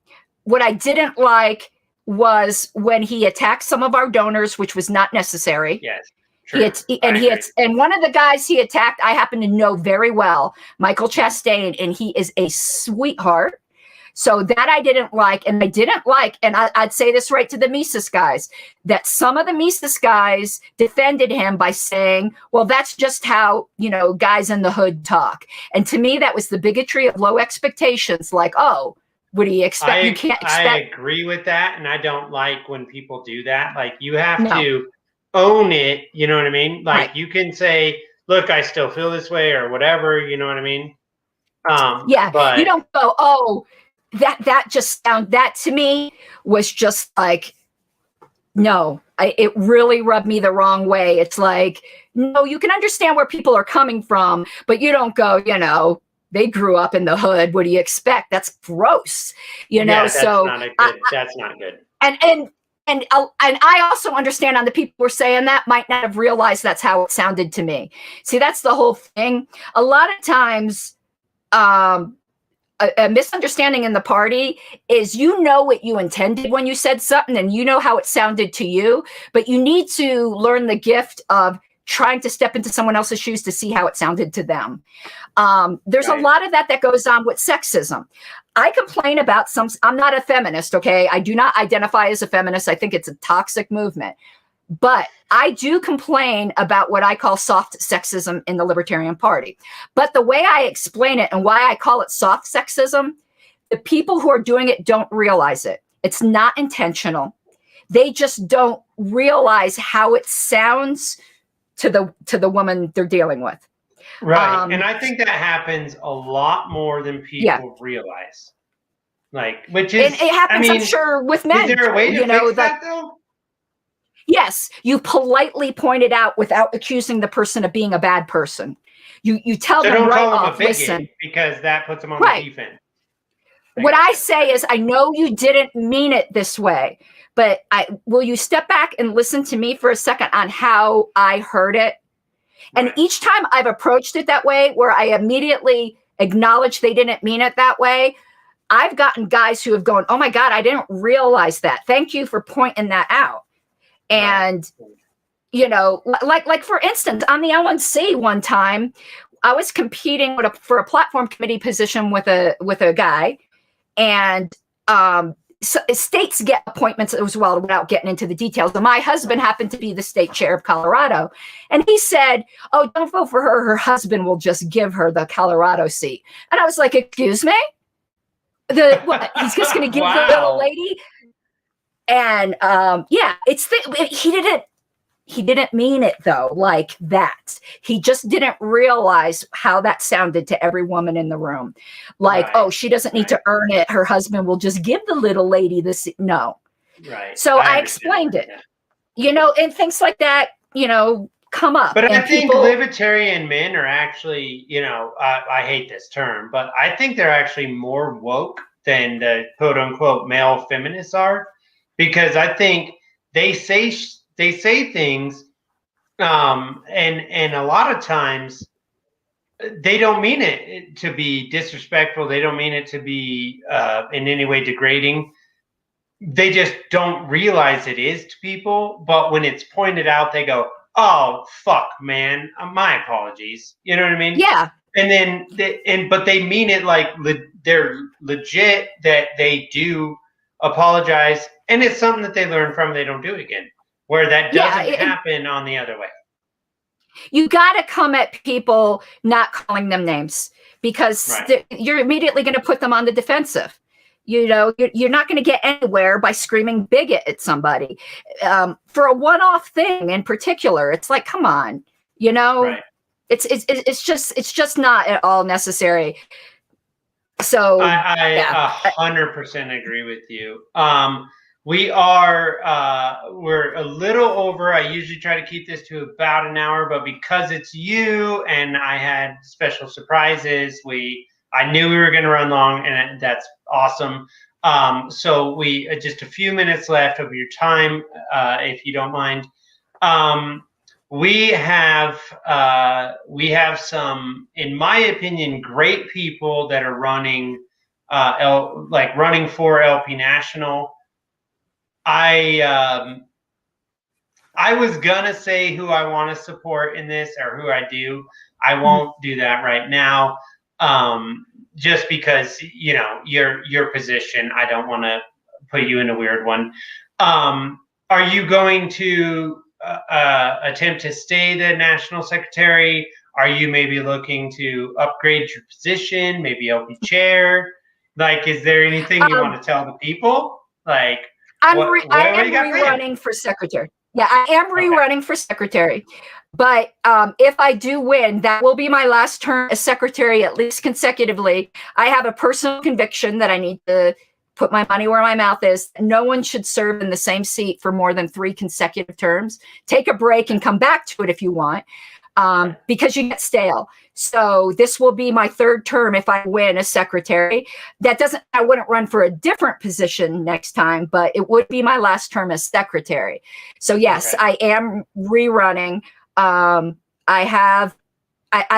What I didn't like was when he attacked some of our donors, which was not necessary. Yes. And one of the guys he attacked, I happen to know very well, Michael Chastain, and he is a sweetheart. So that I didn't like, and I'd say this right to the Mises guys, that some of the Mises guys defended him by saying, well, that's just how, guys in the hood talk. And to me, that was the bigotry of low expectations. Like, oh, what do you expect? You can't expect. I agree with that, and I don't like when people do that. Like, you have to own it, you know what I mean? Like, you can say, look, I still feel this way or whatever, you know what I mean? But you don't go, oh, that to me was just like, no, it really rubbed me the wrong way. It's like, no, you can understand where people are coming from, but you don't go, they grew up in the hood. What do you expect? That's gross, that's not good. And I also understand on the people who are saying that might not have realized that's how it sounded to me. See, that's the whole thing. A lot of times, a misunderstanding in the party is what you intended when you said something, and how it sounded to you, but you need to learn the gift of trying to step into someone else's shoes to see how it sounded to them. There's a lot of that goes on with sexism. I complain about I'm not a feminist, okay? I do not identify as a feminist. I think it's a toxic movement. But I do complain about what I call soft sexism in the Libertarian Party. But the way I explain it and why I call it soft sexism, the people who are doing it don't realize it. It's not intentional. They just don't realize how it sounds to the woman they're dealing with. Right. And I think that happens a lot more than people realize. Which is, and it happens, I'm sure, with men. Is there a way to fix that though? Yes, you politely point it out without accusing the person of being a bad person. You tell So them don't right call them off, a bigot, listen. because that puts them on Right. the defense. What I say is, I know you didn't mean it this way, but will you step back and listen to me for a second on how I heard it? And Right. each time I've approached it that way, where I immediately acknowledge they didn't mean it that way, I've gotten guys who have gone, oh my God, I didn't realize that. Thank you for pointing that out. And, you know, like for instance, on the LNC one time, I was competing for a platform committee position with a guy, and so states get appointments as well without getting into the details. But my husband happened to be the state chair of Colorado, and he said, "Oh, don't vote for her. Her husband will just give her the Colorado seat." And I was like, "Excuse me? He's just going to give the little lady?" And yeah, he didn't mean it though like that. He just didn't realize how that sounded to every woman in the room. Like, oh, she doesn't need to earn it. Her husband will just give the little lady this. No. Right. So I explained it, you know, and things like that, you know, come up. But and I think libertarian men are actually, you know, I hate this term, but I think they're actually more woke than the quote unquote male feminists are, because I think they say things, and a lot of times they don't mean it to be disrespectful. They don't mean it to be in any way degrading. They just don't realize it is to people. But when it's pointed out, they go, "Oh, fuck, man, my apologies." You know what I mean? Yeah. And then but they mean it like they're legit, that they do apologize, and it's something that they learn from. They don't do it again. Where that doesn't happen on the other way. You got to come at people not calling them names, because you're immediately going to put them on the defensive. You know, you're not going to get anywhere by screaming bigot at somebody for a one-off thing in particular. It's like, come on, you know, it's just not at all necessary. So I 100% agree with you. We're a little over. I usually try to keep this to about an hour, but because it's you and I had special surprises, I knew we were going to run long, and that's awesome. So we just a few minutes left of your time, if you don't mind. We have some, in my opinion, great people that are running, running for LP National. I was gonna say who I want to support in this, or who I do. I won't do that right now, just because, you know, your position. I don't want to put you in a weird one. Are you going to attempt to stay the national secretary? Are you maybe looking to upgrade your position, maybe LP chair? Like, is there anything you want to tell the people? Like, I am rerunning for secretary. Yeah, I am rerunning for secretary. But if I do win, that will be my last term as secretary, at least consecutively. I have a personal conviction that I need to put my money where my mouth is. No one should serve in the same seat for more than 3 consecutive terms. Take a break and come back to it if you want, because you get stale. So this will be my 3rd term if I win as secretary. I wouldn't run for a different position next time, but it would be my last term as secretary. So yes, I am rerunning. I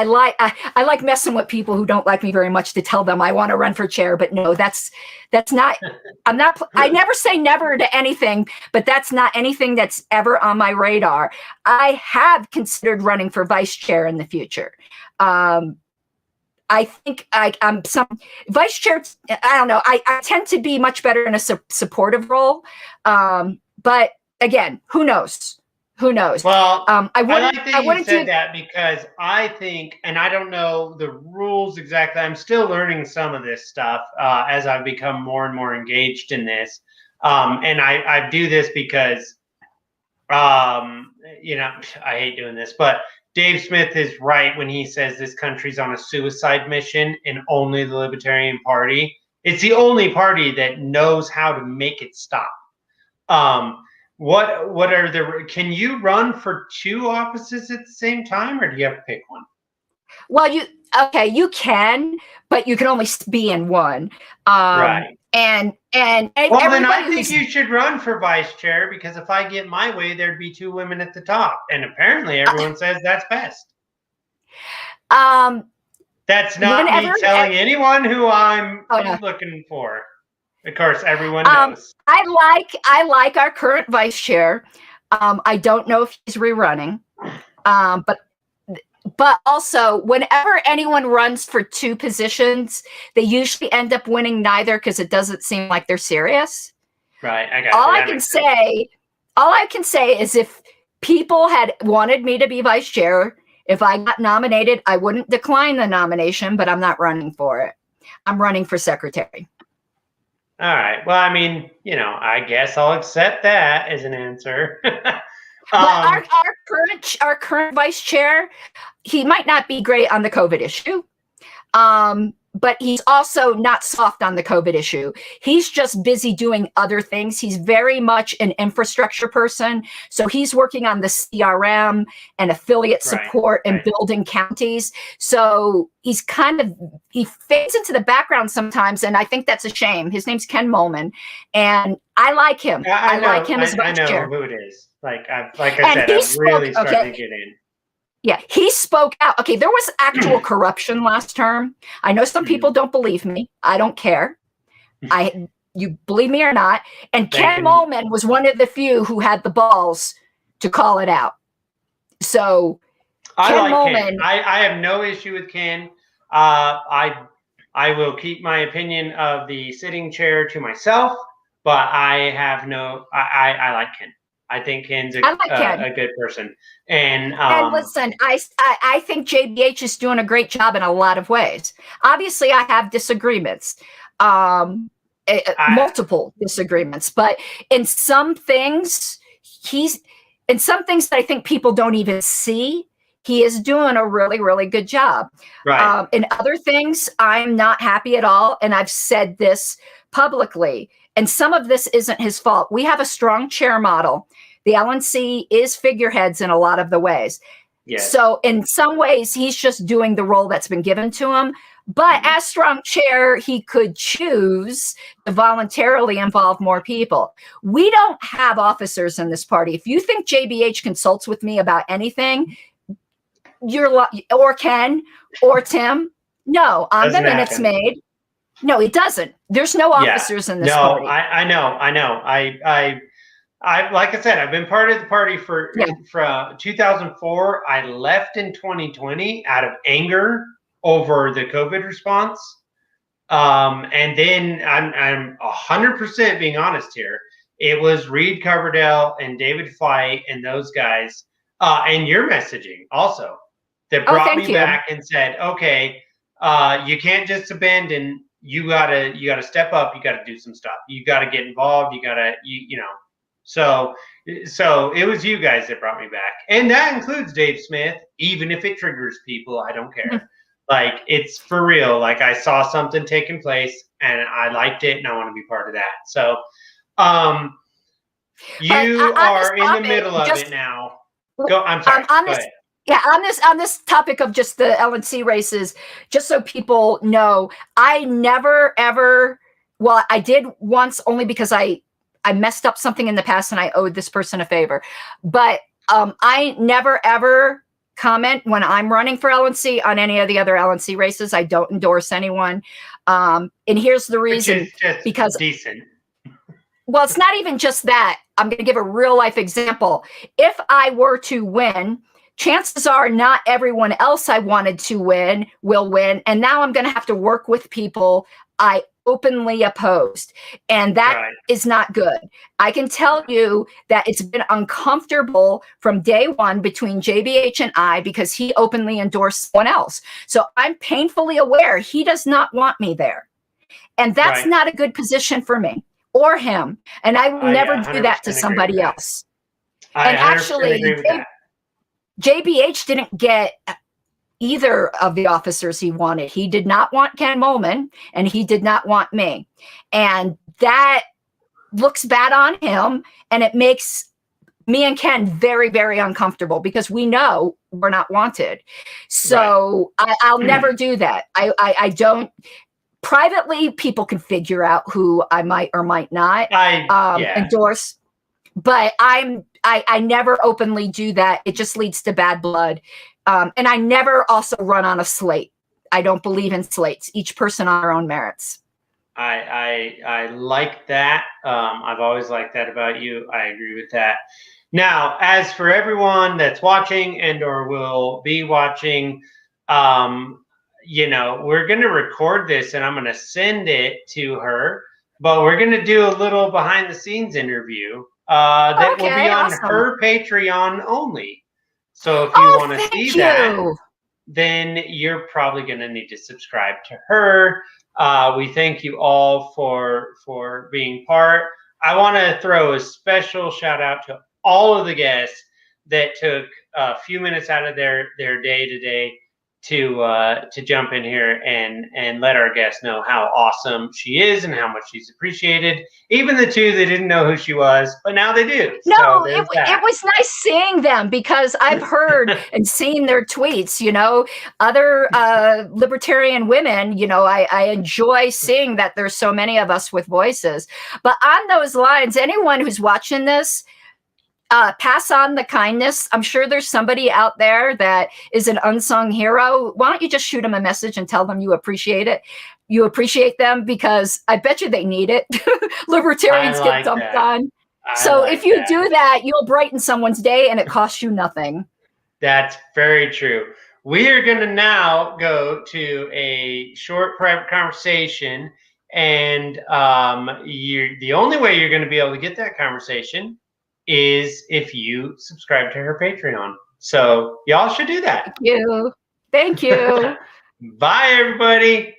like messing with people who don't like me very much to tell them I want to run for chair, but no, that's not, I never say never to anything, but that's not anything that's ever on my radar. I have considered running for vice chair in the future. I think I'm some vice chair. I don't know. I tend to be much better in a supportive role. But again, who knows? Who knows? Well, I like that you said do that, because I think, and I don't know the rules exactly. I'm still learning some of this stuff as I've become more and more engaged in this. And I do this because, you know, I hate doing this, but Dave Smith is right when he says this country's on a suicide mission, and only the Libertarian Party. It's the only party that knows how to make it stop. what are can you run for 2 offices at the same time, or do you have to pick one? Well, you can, but you can only be in one. Right. And well, then I think you should run for vice chair, because if I get my way, there'd be 2 women at the top, and apparently everyone says that's best. That's not me telling anyone who I'm looking for. Of course, everyone knows. I like our current vice chair. I don't know if he's rerunning, but also whenever anyone runs for 2 positions, they usually end up winning neither, because it doesn't seem like they're serious. Right. I got all I can say is, if people had wanted me to be vice chair, if I got nominated, I wouldn't decline the nomination, but I'm not running for it. I'm running for secretary. All right. Well, I mean, I guess I'll accept that as an answer. But our current vice chair, he might not be great on the COVID issue, but he's also not soft on the COVID issue. He's just busy doing other things. He's very much an infrastructure person. So he's working on the CRM and affiliate support and building counties. So he fades into the background sometimes, and I think that's a shame. His name's Ken Molman, and I like him. I like him as vice chair. I know who it is. Like I said, I've really started to get in. Yeah, he spoke out. Okay, there was actual corruption last term. I know some people don't believe me. I don't care. You believe me or not. And Ken Molman was one of the few who had the balls to call it out. So Ken. I have no issue with Ken. I will keep my opinion of the sitting chair to myself, but I like Ken. I think Ken's a good person. And listen, I think JBH is doing a great job in a lot of ways. Obviously, I have disagreements, multiple disagreements, but in some things that I think people don't even see, he is doing a really, really good job. Right. In other things, I'm not happy at all, and I've said this publicly. And some of this isn't his fault. We have a strong chair model. The LNC is figureheads in a lot of the ways. Yes. So in some ways, he's just doing the role that's been given to him. But as strong chair, he could choose to voluntarily involve more people. We don't have officers in this party. If you think JBH consults with me about anything, or Ken or Tim, no, I'm the minutes made. No, it doesn't. There's no officers in this party. I know. I like I said, I've been part of the party from 2004. I left in 2020 out of anger over the COVID response. And then I'm 100% being honest here. It was Reed Coverdale and David Flight and those guys, and your messaging also, that brought me back and said, okay, you can't just abandon. You gotta step up. You gotta do some stuff. You gotta get involved. You gotta, So it was you guys that brought me back, and that includes Dave Smith. Even if it triggers people, I don't care. Like, it's for real. Like, I saw something taking place, and I liked it, and I want to be part of that. So, you are in the middle of it now. Go. I'm sorry. Go ahead. Yeah, on this topic of just the LNC races, just so people know, I never ever. Well, I did once, only because I messed up something in the past and I owed this person a favor. But I never ever comment when I'm running for LNC on any of the other LNC races. I don't endorse anyone, and here's the reason: because decent. Well, it's not even just that. I'm going to give a real life example. If I were to win, chances are not everyone else I wanted to win will win. And now I'm going to have to work with people I openly opposed. And that is not good. I can tell you that it's been uncomfortable from day one between JBH and I, because he openly endorsed someone else. So I'm painfully aware he does not want me there. And that's not a good position for me or him. And I will never do that to somebody else. And actually, JBH didn't get either of the officers he wanted. He did not want Ken Molman, and he did not want me. And that looks bad on him, and it makes me and Ken very, very uncomfortable because we know we're not wanted. So I'll never do that. I don't. Privately, people can figure out who I might or might not endorse, but I never openly do that. It just leads to bad blood. And I never also run on a slate. I don't believe in slates. Each person on their own merits. I like that. I've always liked that about you. I agree with that. Now, as for everyone that's watching and or will be watching, you know, we're going to record this and I'm going to send it to her, but we're going to do a little behind the scenes interview that will be on her Patreon only. So if you want to see that, then you're probably going to need to subscribe to her. We thank you all for being part. I want to throw a special shout out to all of the guests that took a few minutes out of their day today to jump in here and let our guests know how awesome she is and how much she's appreciated. Even the two that didn't know who she was, but now they do. No, so it was nice seeing them because I've heard and seen their tweets, you know, other libertarian women, you know, I enjoy seeing that there's so many of us with voices. But on those lines, anyone who's watching this, pass on the kindness. I'm sure there's somebody out there that is an unsung hero. Why don't you just shoot them a message and tell them you appreciate it? You appreciate them because I bet you they need it. Libertarians get dumped on. So if you do that, you'll brighten someone's day and it costs you nothing. That's very true. We are going to now go to a short private conversation. And the only way you're going to be able to get that conversation is if you subscribe to her Patreon. So y'all should do that. Thank you. Thank you. Bye, everybody.